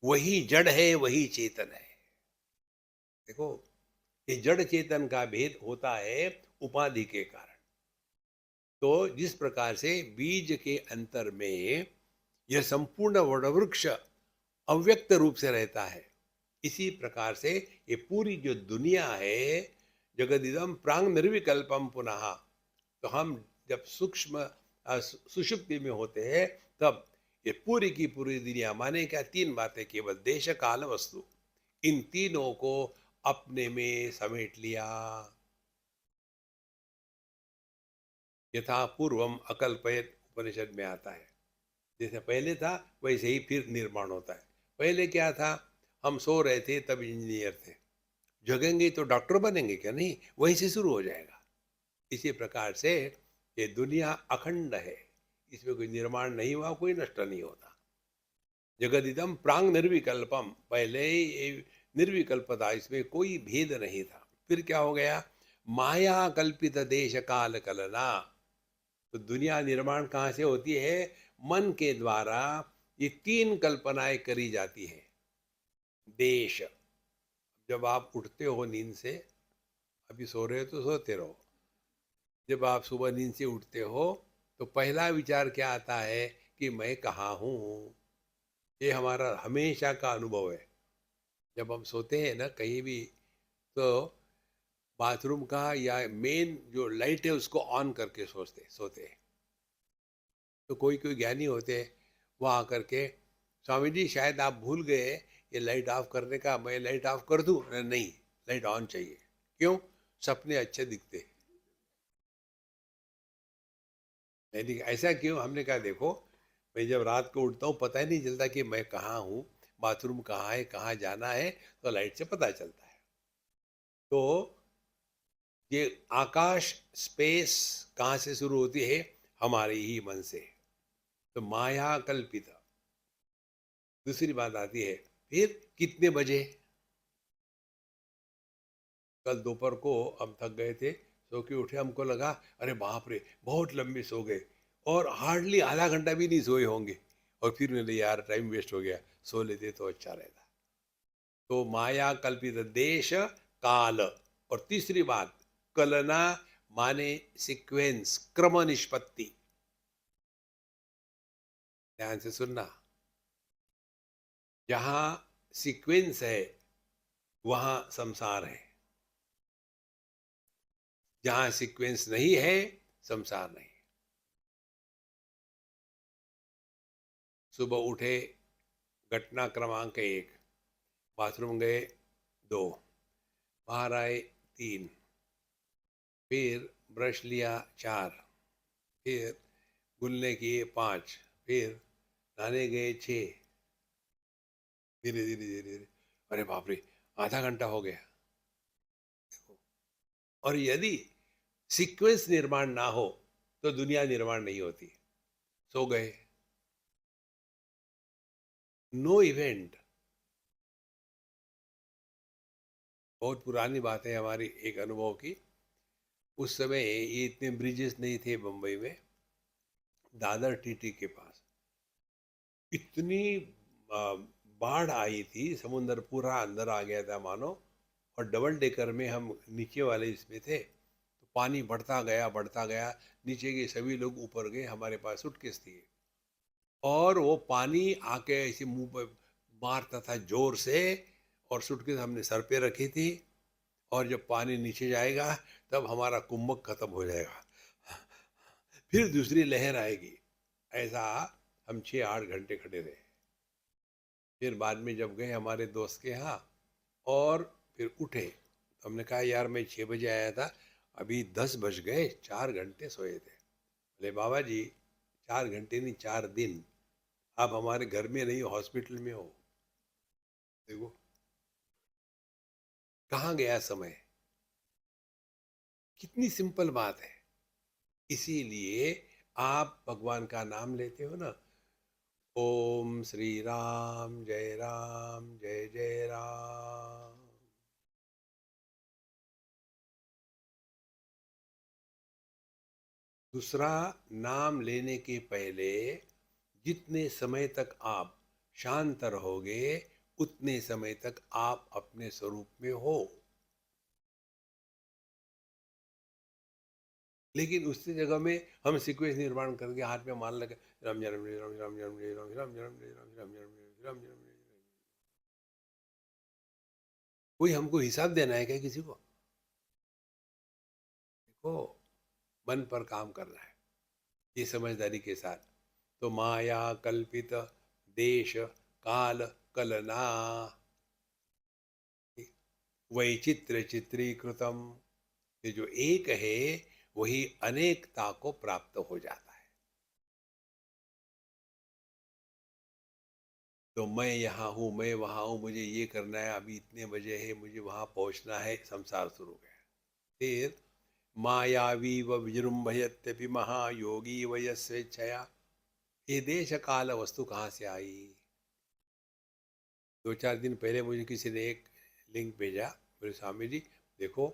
वही जड़ है वही चेतन है। देखो, ये जड़ चेतन का भेद होता है उपाधि के कारण। तो जिस प्रकार से बीज के अंतर में यह संपूर्ण वटवृक्ष अव्यक्त रूप से रहता है, इसी प्रकार से ये पूरी जो दुनिया है, जगदिदम प्रांग निर्विकल्पम पुनः। तो हम जब सूक्ष्म सुषुप्ति में होते हैं तब ये पूरी की पूरी दुनिया, माने क्या? तीन बातें केवल, देश काल वस्तु, इन तीनों को अपने में समेट लिया। यथा पूर्वम अकल्पयत उपनिषद में आता है, जैसे पहले था वैसे ही फिर निर्माण होता है। पहले क्या था? हम सो रहे थे तब इंजीनियर थे, जगेंगे तो डॉक्टर बनेंगे क्या? नहीं, वहीं से शुरू हो जाएगा। इसी प्रकार से ये दुनिया अखंड है, इसमें कोई निर्माण नहीं हुआ, कोई नष्ट नहीं होता। जगदिदम प्रांग निर्विकल्पम, पहले ये निर्विकल्प था, इसमें कोई भेद नहीं था। फिर क्या हो गया? माया कल्पित देश काल कलना। तो दुनिया निर्माण कहाँ से होती है? मन के द्वारा ये तीन कल्पनाएं करी जाती हैं। देश, जब आप उठते हो नींद से, अभी सो रहे हो तो सोते रहो, जब आप सुबह नींद से उठते हो तो पहला विचार क्या आता है कि मैं कहाँ हूँ। ये हमारा हमेशा का अनुभव है। जब हम सोते हैं ना कहीं भी, तो बाथरूम का या मेन जो लाइट है उसको ऑन करके सोचते सोते हैं। तो कोई कोई ज्ञानी होते हैं, वो आकर के, स्वामी जी शायद आप भूल गए ये लाइट ऑफ करने का, मैं लाइट ऑफ कर दूं? नहीं, लाइट ऑन चाहिए। क्यों? सपने अच्छे दिखते हैं। मैंने कहा, ऐसा क्यों? हमने कहा देखो, मैं जब रात को उठता हूँ पता ही नहीं चलता कि मैं कहाँ हूँ, बाथरूम कहाँ है, कहाँ जाना है, तो लाइट से पता चलता है। तो ये आकाश, स्पेस कहाँ से शुरू होती है? हमारे ही मन से। तो माया कल्पित। दूसरी बात आती है, फिर कितने बजे? कल दोपहर को हम थक गए थे, सो के उठे, हमको लगा अरे बाप रे बहुत लंबे सो गए, और हार्डली आधा घंटा भी नहीं सोए होंगे, और फिर मैंने यार टाइम वेस्ट हो गया, सो लेते तो अच्छा रहता। तो माया कल्पित देश काल। और तीसरी बात, कलना माने सीक्वेंस, क्रम निष्पत्ति। ध्यान से सुनना, जहां सीक्वेंस है वहां संसार है, जहां सीक्वेंस नहीं है संसार नहीं। सुबह उठे, घटना क्रमांक एक, बाथरूम गए दो, बाहर आए तीन, फिर ब्रश लिया चार, फिर गुलने किए पाँच, फिर नहाने गए छः, धीरे धीरे धीरे धीरे, अरे बाप रे आधा घंटा हो गया। देखो, और यदि सीक्वेंस निर्माण ना हो तो दुनिया निर्माण नहीं होती। सो गए, नो इवेंट। बहुत पुरानी बात है हमारी एक अनुभव की। उस समय ये इतने ब्रिजेस नहीं थे बम्बई में, दादर टीटी के पास इतनी आ, बाढ़ आई थी, समुंदर पूरा अंदर आ गया था मानो, और डबल डेकर में हम नीचे वाले इसमें थे, तो पानी बढ़ता गया, नीचे के सभी लोग ऊपर गए, हमारे पास सूटकेस थी, और वो पानी आके ऐसे मुंह पे मारता था जोर से, और सूटकेस हमने सर पे रखी थी, और जब पानी नीचे जाएगा तब हमारा कुंभक खत्म हो जाएगा, फिर दूसरी लहर आएगी। ऐसा हम 6-8 घंटे खड़े रहे। फिर बाद में जब गए हमारे दोस्त के यहाँ, और फिर उठे, तो हमने कहा यार मैं 6 बजे आया था, अभी 10 बज गए, 4 घंटे सोए थे। बोले बाबा जी 4 घंटे नहीं, 4 दिन आप हमारे घर में नहीं, हॉस्पिटल में हो। देखो कहाँ गया समय, कितनी सिंपल बात है। इसीलिए आप भगवान का नाम लेते हो ना, ओम श्री राम जय जय राम। दूसरा, नाम लेने के पहले जितने समय तक आप शांत रहोगे उतने समय तक आप अपने स्वरूप में हो। लेकिन उसकी जगह में हम सीक्वेंस निर्माण करके हाथ में मान लगे, राम जन्म जय राम, राम जन्म जय राम, राम जन्म जय राम, राम जन्म जय राम, जन्म जय राम। कोई हमको हिसाब देना है क्या किसी को? देखो, मन पर काम करना है ये समझदारी के साथ। तो माया कल्पित देश काल कलना, वैचित्र चित्रीकृतम, ये जो एक है वही अनेकता को प्राप्त हो जाता है। तो मैं यहाँ हूँ, मैं वहाँ हूँ, मुझे ये करना है, अभी इतने बजे है, मुझे वहाँ पहुँचना है, संसार शुरू गया। फिर मायावी व विजृंभयत्यपि महायोगी वय स्वेच्छया, ये देश काल वस्तु कहाँ से आई? 2-4 दिन पहले मुझे किसी ने एक लिंक भेजा, बोले स्वामी जी देखो,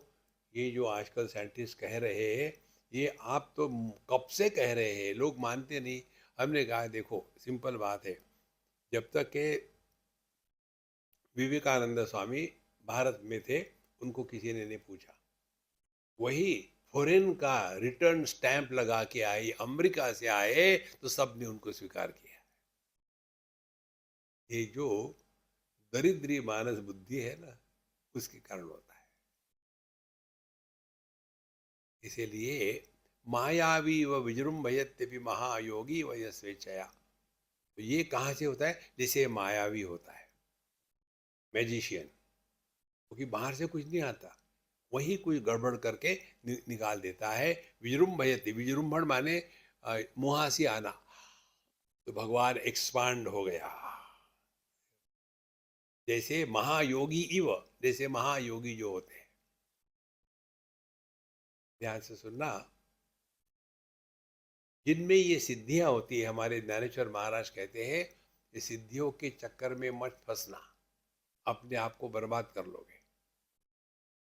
ये जो आजकल साइंटिस्ट कह रहे हैं, ये आप तो कब से कह रहे हैं, लोग मानते नहीं। हमने कहा देखो सिंपल बात है, जब तक के विवेकानंद स्वामी भारत में थे उनको किसी ने नहीं पूछा, वही फॉरेन का रिटर्न स्टैंप लगा के आए, अमेरिका से आए तो सबने उनको स्वीकार किया। ये जो दरिद्री मानस बुद्धि है ना, उसके कारण होता है। इसीलिए मायावी व विजृंभयत्यपि महायोगी व स्वेच्छया, तो ये कहाँ से होता है? जैसे मायावी होता है, मैजिशियन, क्योंकि बाहर से कुछ नहीं आता, वही कुछ गड़बड़ करके निकाल देता है। विजृंभयति, विजृंभण माने मुहासी आना, तो भगवान एक्सपांड हो गया। जैसे महायोगी इव, जैसे महायोगी जो होते हैं, ध्यान से सुनना, जिनमें ये सिद्धियां होती है, हमारे ज्ञानेश्वर महाराज कहते हैं ये सिद्धियों के चक्कर में मत फंसना, अपने आप को बर्बाद कर लोगे।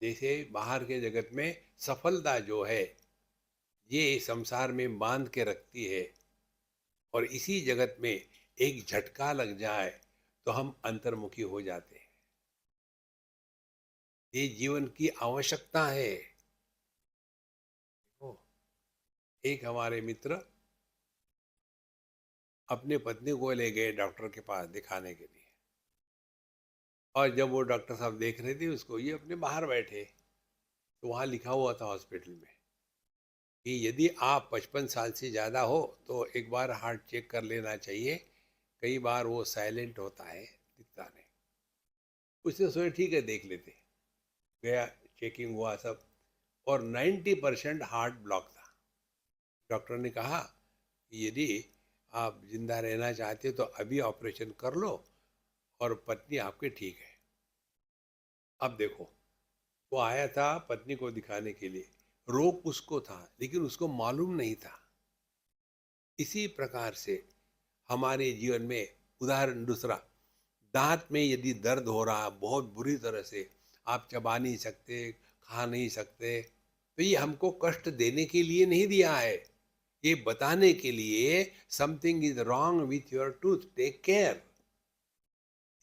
जैसे बाहर के जगत में सफलता जो है ये संसार में बांध के रखती है, और इसी जगत में एक झटका लग जाए तो हम अंतर्मुखी हो जाते हैं। ये जीवन की आवश्यकता है। ओ, एक हमारे मित्र अपने पत्नी को ले गए डॉक्टर के पास दिखाने के लिए, और जब वो डॉक्टर साहब देख रहे थे उसको, ये अपने बाहर बैठे, तो वहाँ लिखा हुआ था हॉस्पिटल में कि यदि आप 55 साल से ज़्यादा हो तो एक बार हार्ट चेक कर लेना चाहिए, कई बार वो साइलेंट होता है, दिखता नहीं। उसने सोचा ठीक है देख लेते, गया, चेकिंग हुआ सब, और 90% हार्ट ब्लॉक था। डॉक्टर ने कहा कि यदि आप जिंदा रहना चाहते हो तो अभी ऑपरेशन कर लो, और पत्नी आपके ठीक है। अब देखो, वो आया था पत्नी को दिखाने के लिए, रोग उसको था लेकिन उसको मालूम नहीं था। इसी प्रकार से हमारे जीवन में, उदाहरण दूसरा, दांत में यदि दर्द हो रहा बहुत बुरी तरह से, आप चबा नहीं सकते, खा नहीं सकते, तो ये हमको कष्ट देने के लिए नहीं दिया है, ये बताने के लिए something is wrong with your tooth, take care.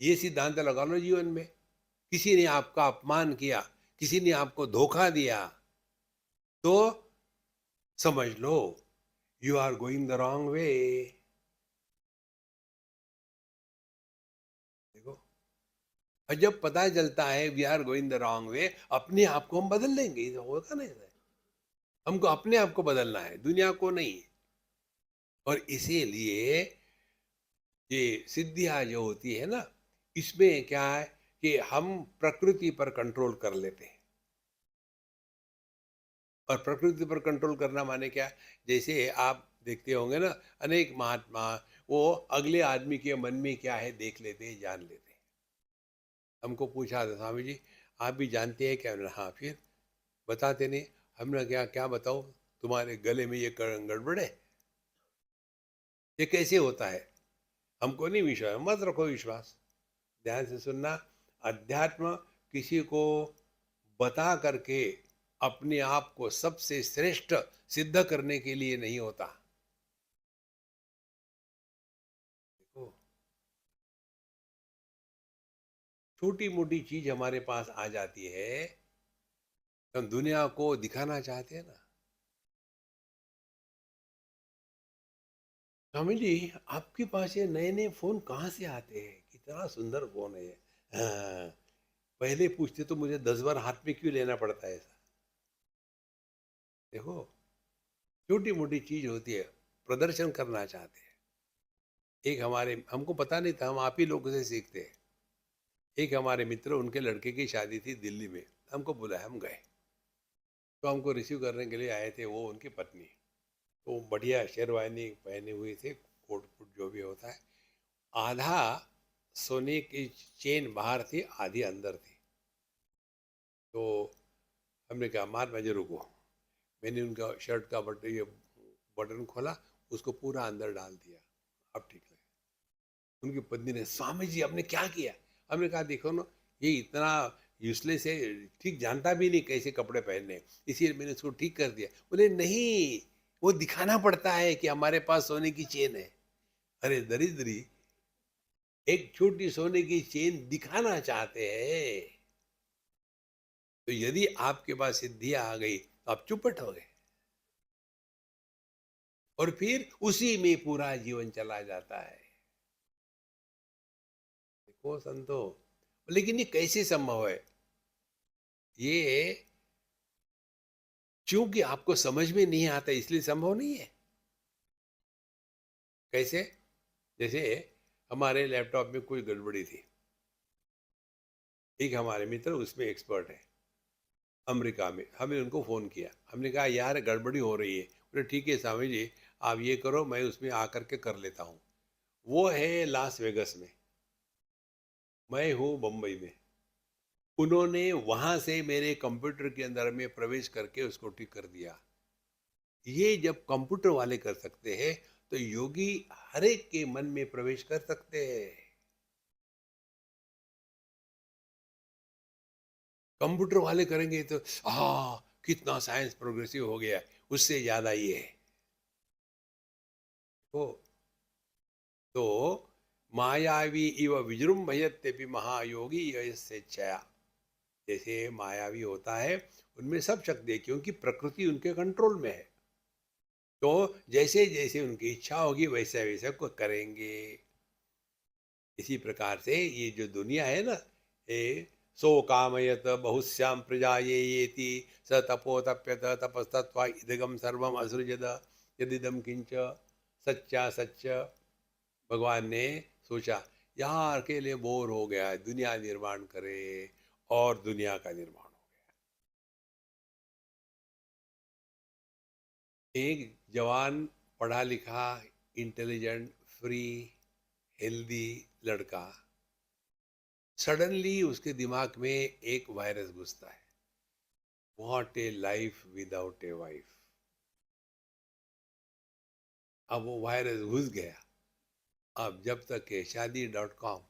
ये सिद्धांत लगा लो जीवन में। किसी ने आपका अपमान किया, किसी ने आपको धोखा दिया, तो समझ लो you are going the wrong way. देखो, और जब पता चलता है we are going the wrong way, अपने आप को हम बदल लेंगे, ये होगा नहीं। हमको अपने आप को बदलना है, दुनिया को नहीं। और इसीलिए ये सिद्धियां जो होती है ना, इसमें क्या है कि हम प्रकृति पर कंट्रोल कर लेते हैं। और प्रकृति पर कंट्रोल करना माने क्या? जैसे आप देखते होंगे ना, अनेक महात्मा वो अगले आदमी के मन में क्या है देख लेते हैं, जान लेते हैं। हमको पूछा था स्वामी जी आप भी जानते हैं क्या? हाँ, फिर बताते नहीं। हमने क्या क्या बताओ, तुम्हारे गले में ये गड़बड़ है, ये कैसे होता है? हमको नहीं विश्वास, मत रखो विश्वास। ध्यान से सुनना, अध्यात्म किसी को बता करके अपने आप को सबसे श्रेष्ठ सिद्ध करने के लिए नहीं होता। देखो, छोटी मोटी चीज हमारे पास आ जाती है, हम दुनिया को दिखाना चाहते हैं ना। स्वामी जी आपके पास ये नए नए फोन कहाँ से आते हैं? कितना सुंदर फोन है ये। हाँ, पहले पूछते तो मुझे 10 बार हाथ में क्यों लेना पड़ता है ऐसा। देखो, छोटी मोटी चीज होती है, प्रदर्शन करना चाहते हैं। एक हमारे, हमको पता नहीं था, हम आप ही लोगों से सीखते हैं। एक हमारे मित्र, उनके लड़के की शादी थी दिल्ली में, हमको बुलाया, हम गए, तो हमको रिसीव करने के लिए आए थे वो उनकी पत्नी। तो बढ़िया शेरवानी पहने हुए थे, कोट कोट जो भी होता है, आधा सोने की चेन बाहर थी, आधी अंदर थी। तो हमने कहा मार बजे रुको, मैंने उनका शर्ट का बटन, ये बटन खोला, उसको पूरा अंदर डाल दिया। अब ठीक है। उनकी पत्नी ने, स्वामी जी आपने क्या किया? हमने कहा देखो ना, ये इतना यूजलेस है, ठीक जानता भी नहीं कैसे कपड़े पहनने, इसीलिए मैंने उसको ठीक कर दिया। बोले नहीं, वो दिखाना पड़ता है कि हमारे पास सोने की चेन है। अरे दरिद्री, एक छोटी सोने की चेन दिखाना चाहते हैं। तो यदि आपके पास सिद्धि आ गई तो आप चुपट हो गए, और फिर उसी में पूरा जीवन चला जाता है। देखो संतो, लेकिन ये कैसे संभव है? ये क्योंकि आपको समझ में नहीं आता इसलिए संभव नहीं है। कैसे? जैसे हमारे लैपटॉप में कोई गड़बड़ी थी, एक हमारे मित्र उसमें एक्सपर्ट है अमेरिका में, हमने उनको फ़ोन किया, हमने कहा यार गड़बड़ी हो रही है। बोले ठीक है स्वामी जी, आप ये करो, मैं उसमें आकर के कर लेता हूँ। वो है लास वेगस में, मैं हूँ बम्बई में। उन्होंने वहां से मेरे कंप्यूटर के अंदर में प्रवेश करके उसको ठीक कर दिया। ये जब कंप्यूटर वाले कर सकते हैं तो योगी हर एक के मन में प्रवेश कर सकते हैं। कंप्यूटर वाले करेंगे तो कितना साइंस प्रोग्रेसिव हो गया, उससे ज्यादा ये है। तो तो मायावी इव विजृंभयत्यपि महायोगी यस्येच्छया। जैसे मायावी होता है, उनमें सब शक्ति है क्योंकि प्रकृति उनके कंट्रोल में है। तो जैसे जैसे उनकी इच्छा होगी वैसे वैसे को करेंगे। इसी प्रकार से ये जो दुनिया है ना, ये सो कामयत बहुश्याम प्रजा येति स तपोतप्यत तपस्तत्वा इदगम सर्वम असृजद यदिदम किंच सच्चा सच्च। भगवान ने सोचा यहाँ अकेले बोर हो गया है, दुनिया निर्माण करे, और दुनिया का निर्माण हो गया। एक जवान, पढ़ा लिखा, इंटेलिजेंट, फ्री, हेल्दी लड़का, सडनली उसके दिमाग में एक वायरस घुसता है, what A life without a wife. अब वो वायरस घुस गया। अब जब तक के शादी.com,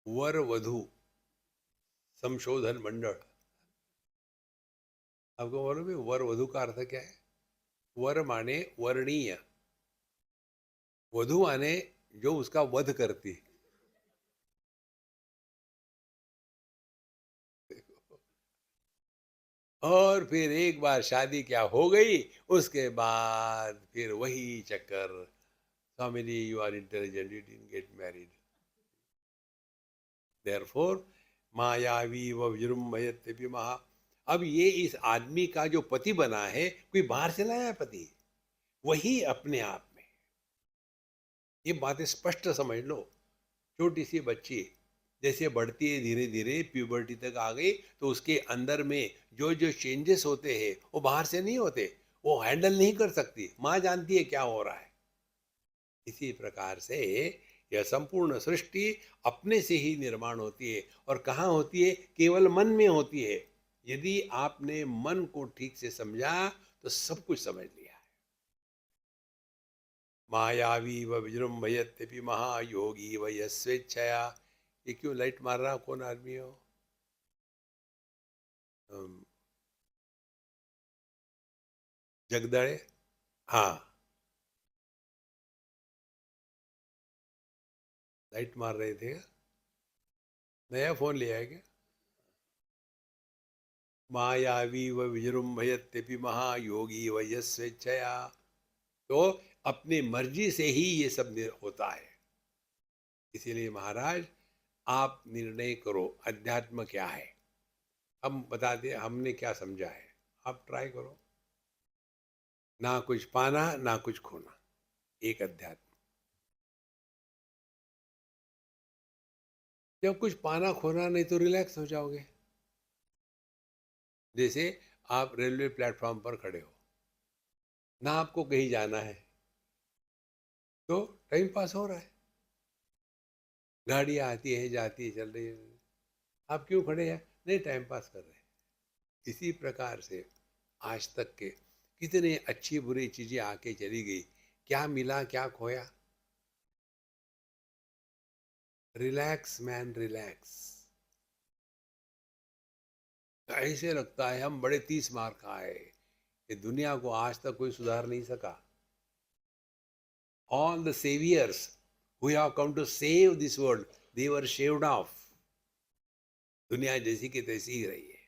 वर वधु संशोधन मंडल, आपको मालूम है वर वधु का अर्थ क्या है? वर माने वर्णीय, वधु माने जो उसका वध करती। और फिर एक बार शादी क्या हो गई, उसके बाद फिर वही चक्कर, Swami ji you are intelligent, you didn't get married, therefore मायावी व विजृंभयत्यपि महा। अब ये इस आदमी का जो पति बना है, कोई बाहर से लाया है पति, वही अपने आप में। ये बातें स्पष्ट समझ लो। छोटी सी बच्ची जैसे बढ़ती है, धीरे धीरे प्यूबर्टी तक आ गई, तो उसके अंदर में जो जो चेंजेस होते हैं वो बाहर से नहीं होते, वो हैंडल नहीं कर सकती, माँ जानती है क्या हो रहा है। इसी प्रकार से यह संपूर्ण सृष्टि अपने से ही निर्माण होती है, और कहाँ होती है? केवल मन में होती है। यदि आपने मन को ठीक से समझा तो सब कुछ समझ लिया है। मायावी व विजृंभयत्यपि महायोगी व यस्वेच्छया। ये क्यों लाइट मार रहा? कौन आदमी हो? अम, जगदड़े? हाँ, लाइट मार रहे थे। नया फोन लिया है क्या? मायावी व विजृंभयत्यपि महायोगी व यस्वेच्छया। तो अपनी मर्जी से ही ये सब होता है। इसीलिए महाराज, आप निर्णय करो अध्यात्म क्या है। हम बताते हैं हमने क्या समझा है, आप ट्राई करो। ना कुछ पाना ना कुछ खोना, एक अध्यात्म। जब कुछ पाना खोना नहीं तो रिलैक्स हो जाओगे। जैसे आप रेलवे प्लेटफॉर्म पर खड़े हो, ना आपको कहीं जाना है, तो टाइम पास हो रहा है, गाड़ियाँ आती है जाती है चल रही है, आप क्यों खड़े हैं? नहीं, टाइम पास कर रहे हैं। इसी प्रकार से आज तक के कितने अच्छी बुरी चीजें आके चली गई, क्या मिला क्या खोया? Relax man relax. ऐसे लगता है हम बड़े 30 मार खाए, ये दुनिया को आज तक कोई सुधार नहीं सका। All the saviors who have come to save this world, they were shaved off. दुनिया जैसी की तैसी ही रही है।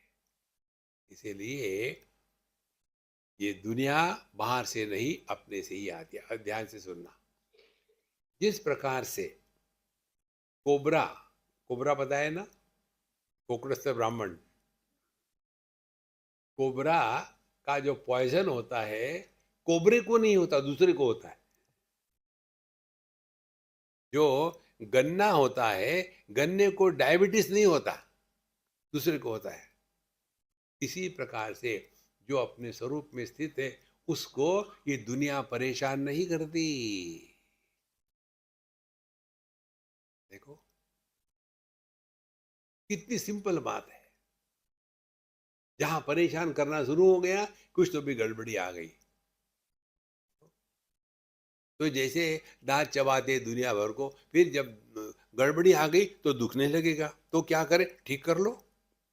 इसीलिए ये दुनिया बाहर से नहीं, अपने से ही आती है। अब ध्यान से सुनना। जिस प्रकार से कोबरा, कोबरा पता है ना, कोकड़स्थ ब्राह्मण, कोबरा का जो पॉइजन होता है, कोबरे को नहीं होता, दूसरे को होता है। जो गन्ना होता है, गन्ने को डायबिटीज नहीं होता, दूसरे को होता है। इसी प्रकार से जो अपने स्वरूप में स्थित है, उसको ये दुनिया परेशान नहीं करती। देखो कितनी सिंपल बात है। जहां परेशान करना शुरू हो गया, कुछ तो भी गड़बड़ी आ गई। तो जैसे दांत चबाते दुनिया भर को, फिर जब गड़बड़ी आ गई तो दुखने लगेगा, तो क्या करें, ठीक कर लो।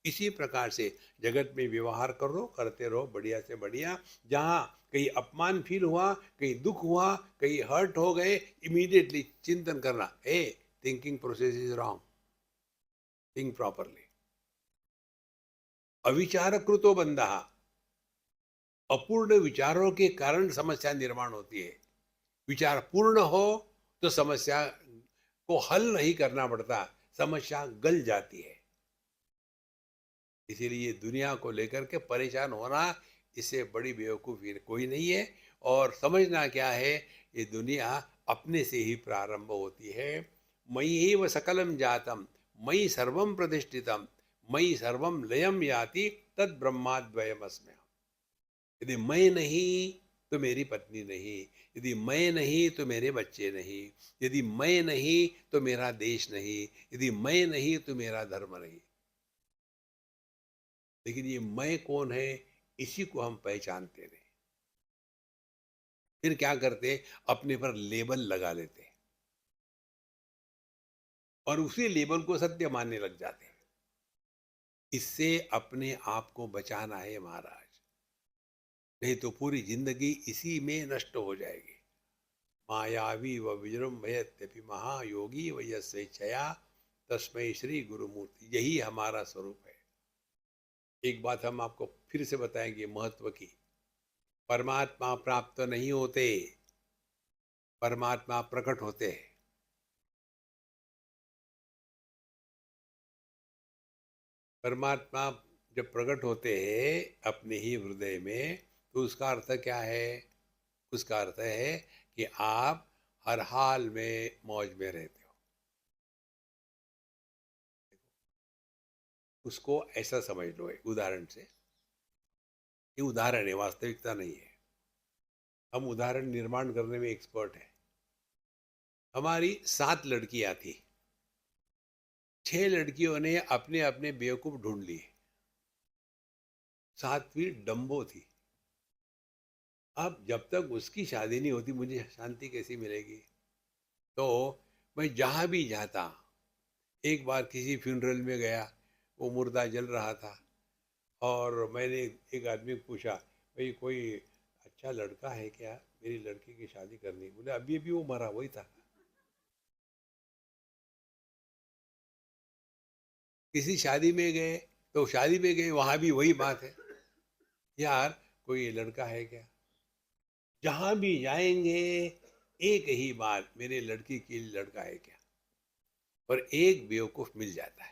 इसी प्रकार से जगत में व्यवहार करो, करते रहो बढ़िया से बढ़िया। जहाँ कहीं अपमान फील हुआ, कहीं दुख हुआ, कहीं हर्ट हो गए, इमीडिएटली चिंतन करना, हे thinking process is wrong, think properly. अविचार कृतो बंधा, अपूर्ण विचारों के कारण समस्या निर्माण होती है। विचार पूर्ण हो तो समस्या को हल नहीं करना पड़ता, समस्या गल जाती है। इसीलिए दुनिया को लेकर के परेशान होना, इससे बड़ी बेवकूफ़ी कोई नहीं है। और समझना क्या है, ये दुनिया अपने से ही प्रारंभ होती है। मयि एव सकलम जातम, मयि सर्वम प्रतिष्ठितम, मयि सर्वम लयम याति, तद ब्रह्माद्वयमस्म्यहम्। यदि मैं नहीं तो मेरी पत्नी नहीं, यदि मैं नहीं तो मेरे बच्चे नहीं, यदि मैं नहीं तो मेरा देश नहीं, यदि मैं नहीं तो मेरा धर्म नहीं। लेकिन ये मैं कौन है, इसी को हम पहचानते नहीं। फिर क्या करते, अपने पर लेबल लगा लेते और उसी लेबल को सत्य मानने लग जाते हैं। इससे अपने आप को बचाना है महाराज, नहीं तो पूरी जिंदगी इसी में नष्ट हो जाएगी। मायावी व विजृंभयत्यपि महायोगी व यस्वेच्छया तस्मै श्री गुरुमूर्ति। यही हमारा स्वरूप है। एक बात हम आपको फिर से बताएंगे महत्व की। परमात्मा प्राप्त नहीं होते, परमात्मा प्रकट होते हैं। परमात्मा जब प्रकट होते हैं अपने ही हृदय में, तो उसका अर्थ क्या है? उसका अर्थ है कि आप हर हाल में मौज में रहते हो। उसको ऐसा समझ लो, एक उदाहरण से। ये उदाहरण है, वास्तविकता नहीं है। हम उदाहरण निर्माण करने में एक्सपर्ट हैं। हमारी 7 लड़कियां थी, 6 लड़कियों ने अपने अपने बेवकूफ ढूंढ लिए, 7वीं डम्बो थी। अब जब तक उसकी शादी नहीं होती, मुझे शांति कैसी मिलेगी? तो मैं जहाँ भी जाता, एक बार किसी फ्यूनरल में गया, वो मुर्दा जल रहा था, और मैंने एक आदमी को पूछा, भाई कोई अच्छा लड़का है क्या, मेरी लड़की की शादी करनी? बोले अभी अभी वो मरा, वही था। किसी शादी में गए, तो शादी में गए, वहां भी वही बात है, यार कोई लड़का है क्या? जहां भी जाएंगे एक ही बात, मेरे लड़की के लिए लड़का है क्या? और एक बेवकूफ मिल जाता है।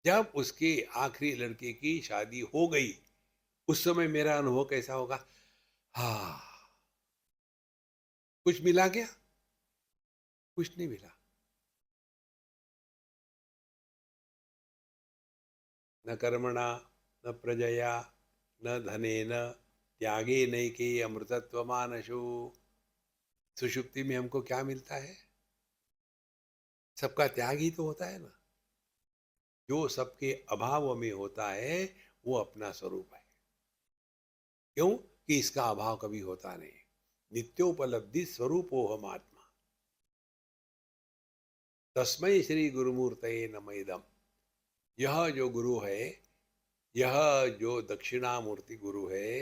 जब उसकी आखिरी लड़के की शादी हो गई, उस समय मेरा अनुभव कैसा होगा? हाँ, कुछ मिला क्या? कुछ नहीं मिला। न कर्मणा, न प्रजया, न धनेन, त्यागे नैके अमृतत्व मानसु। सुषुप्ति में हमको क्या मिलता है? सबका त्याग ही तो होता है ना। जो सबके अभाव में होता है, वो अपना स्वरूप है। क्यों कि इसका अभाव कभी होता नहीं। नित्योपलब्धि स्वरूपो हम आत्मा। तस्मै श्री गुरुमूर्तये नमः इदम्। यह जो गुरु है, यह जो दक्षिणामूर्ति गुरु है,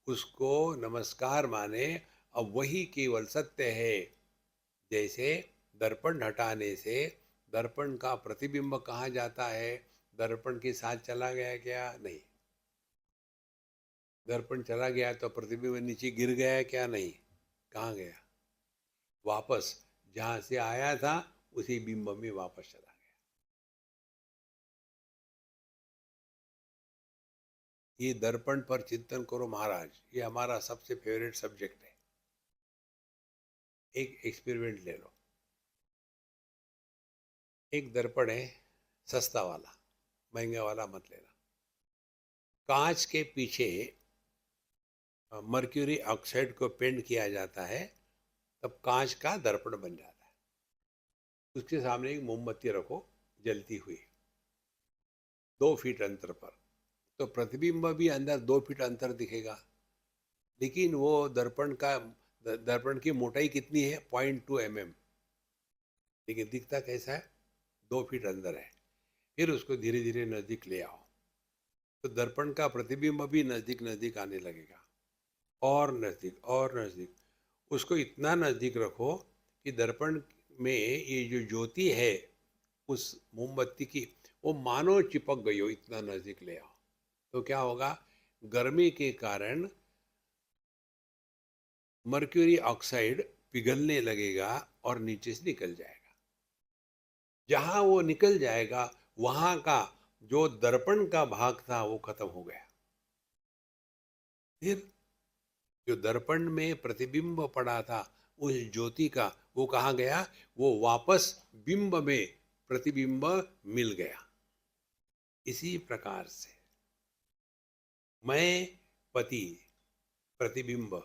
उसको नमस्कार माने। अब वही केवल सत्य है। जैसे दर्पण हटाने से दर्पण का प्रतिबिंब कहाँ जाता है? दर्पण के साथ चला गया क्या? नहीं। दर्पण चला गया तो प्रतिबिंब नीचे गिर गया क्या? नहीं। कहाँ गया? वापस जहाँ से आया था उसी बिंब में वापस चला गया। ये दर्पण पर चिंतन करो महाराज, ये हमारा सबसे फेवरेट सब्जेक्ट है। एक एक्सपेरिमेंट ले लो। एक दर्पण है, सस्ता वाला, महंगा वाला मत लेना। कांच के पीछे मर्क्यूरी ऑक्साइड को पेंट किया जाता है, तब कांच का दर्पण बन जाता है। उसके सामने एक मोमबत्ती रखो जलती हुई 2 फीट अंतर पर, तो प्रतिबिंब भी अंदर 2 फीट अंतर दिखेगा। लेकिन वो दर्पण की मोटाई कितनी है? 0.2 mm। लेकिन दिखता कैसा है? 2 फीट अंदर है। फिर उसको धीरे धीरे नजदीक ले आओ, तो दर्पण का प्रतिबिंब भी नजदीक नजदीक आने लगेगा, और नजदीक और नजदीक। उसको इतना नजदीक रखो कि दर्पण में ये जो ज्योति है उस मोमबत्ती की, वो मानो चिपक गई हो, इतना नजदीक ले आओ। तो क्या होगा? गर्मी के कारण मर्क्यूरी ऑक्साइड पिघलने लगेगा और नीचे से निकल जाएगा। जहां वो निकल जाएगा वहां का जो दर्पण का भाग था वो खत्म हो गया। फिर जो दर्पण में प्रतिबिंब पड़ा था उस ज्योति का, वो कहाँ गया? वो वापस बिंब में प्रतिबिंब मिल गया। इसी प्रकार से मैं पति प्रतिबिंब,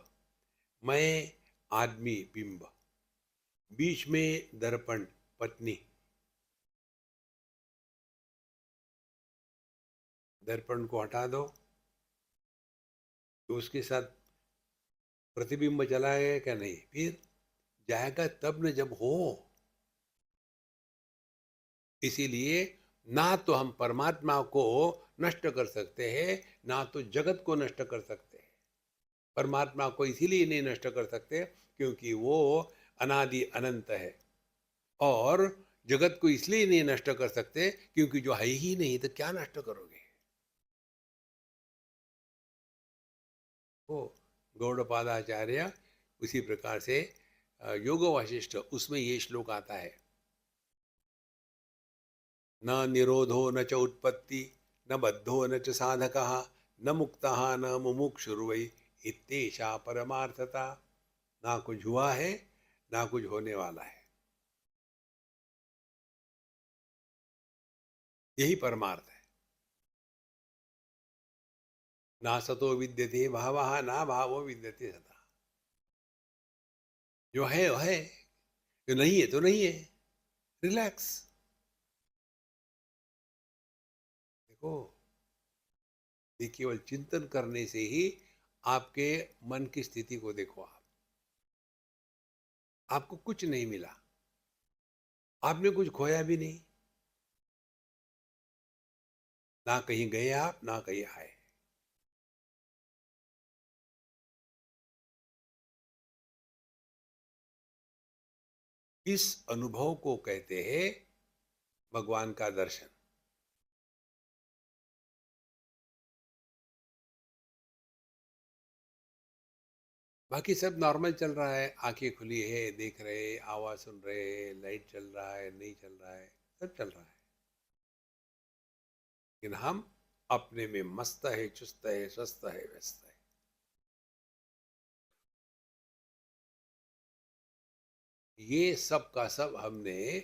मैं आदमी बिंब, बीच में दर्पण पत्नी। दर्पण को हटा दो तो उसके साथ प्रतिबिंब चला गया क्या? नहीं। फिर जाएगा तब न जब हो। इसीलिए ना तो हम परमात्मा को नष्ट कर सकते हैं, ना तो जगत को नष्ट कर सकते हैं। परमात्मा को इसीलिए नहीं नष्ट कर सकते क्योंकि वो अनादि अनंत है, और जगत को इसलिए नहीं नष्ट कर सकते क्योंकि जो है ही नहीं, तो क्या नष्ट करोगे? वो गौड़पादाचार्य उसी प्रकार से योग वासिष्ठ, उसमें ये श्लोक आता है, न निरोधो न च उत्पत्ति, न बद्धो न च साधकः, न मुक्तः न मुमुक्षुर्वै इत्येषा परमार्थता। ना कुछ हुआ है, ना कुछ होने वाला है, यही परमार्थ है। ना सतो विद्यते भावः, ना भावो विद्यते सतः। जो है वो है, जो नहीं है तो नहीं है। रिलैक्स। देखो, ये केवल चिंतन करने से ही आपके मन की स्थिति को देखो। आपको कुछ नहीं मिला, आपने कुछ खोया भी नहीं, ना कहीं गए आप, ना कहीं आए। इस अनुभव को कहते हैं भगवान का दर्शन। बाकी सब नॉर्मल चल रहा है, आंखें खुली है, देख रहे, आवाज सुन रहे, लाइट चल रहा है, नहीं चल रहा है, सब चल रहा है। लेकिन हम अपने में मस्त है, चुस्त है, स्वस्थ है, व्यस्त है। ये सब का सब हमने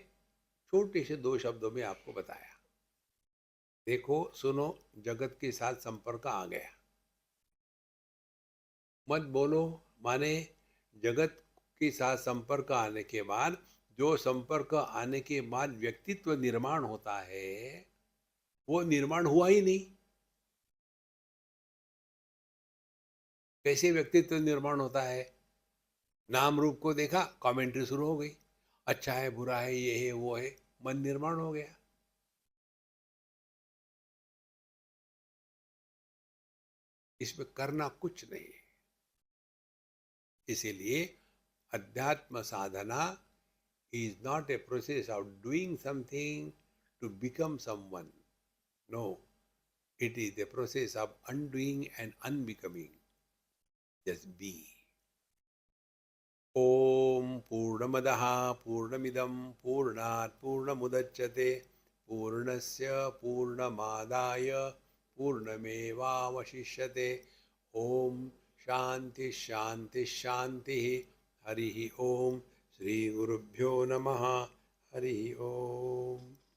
छोटे से 2 शब्दों में आपको बताया। देखो, सुनो, जगत के साथ संपर्क आ गया। मत बोलो, माने जगत के साथ संपर्क आने के बाद, जो संपर्क आने के बाद व्यक्तित्व निर्माण होता है, वो निर्माण हुआ ही नहीं। कैसे व्यक्तित्व निर्माण होता है? नाम रूप को देखा, कमेंट्री शुरू हो गई। अच्छा है, बुरा है, ये है, वो है, मन निर्माण हो गया। इसमें करना कुछ नहीं है। इसीलिए अध्यात्म साधना is not a process of doing something to become someone. No, it is a process of undoing and unbecoming. Just be. ॐ पूर्णमदः पूर्णमिदं पूर्णात् पूर्णमुदच्यते पूर्णस्य पूर्णमादाय पूर्णमेवावशिष्यते। ॐ शान्ति शान्ति शान्तिः। हरिः ॐ। श्रीगुरुभ्यो नमः। हरिः ॐ।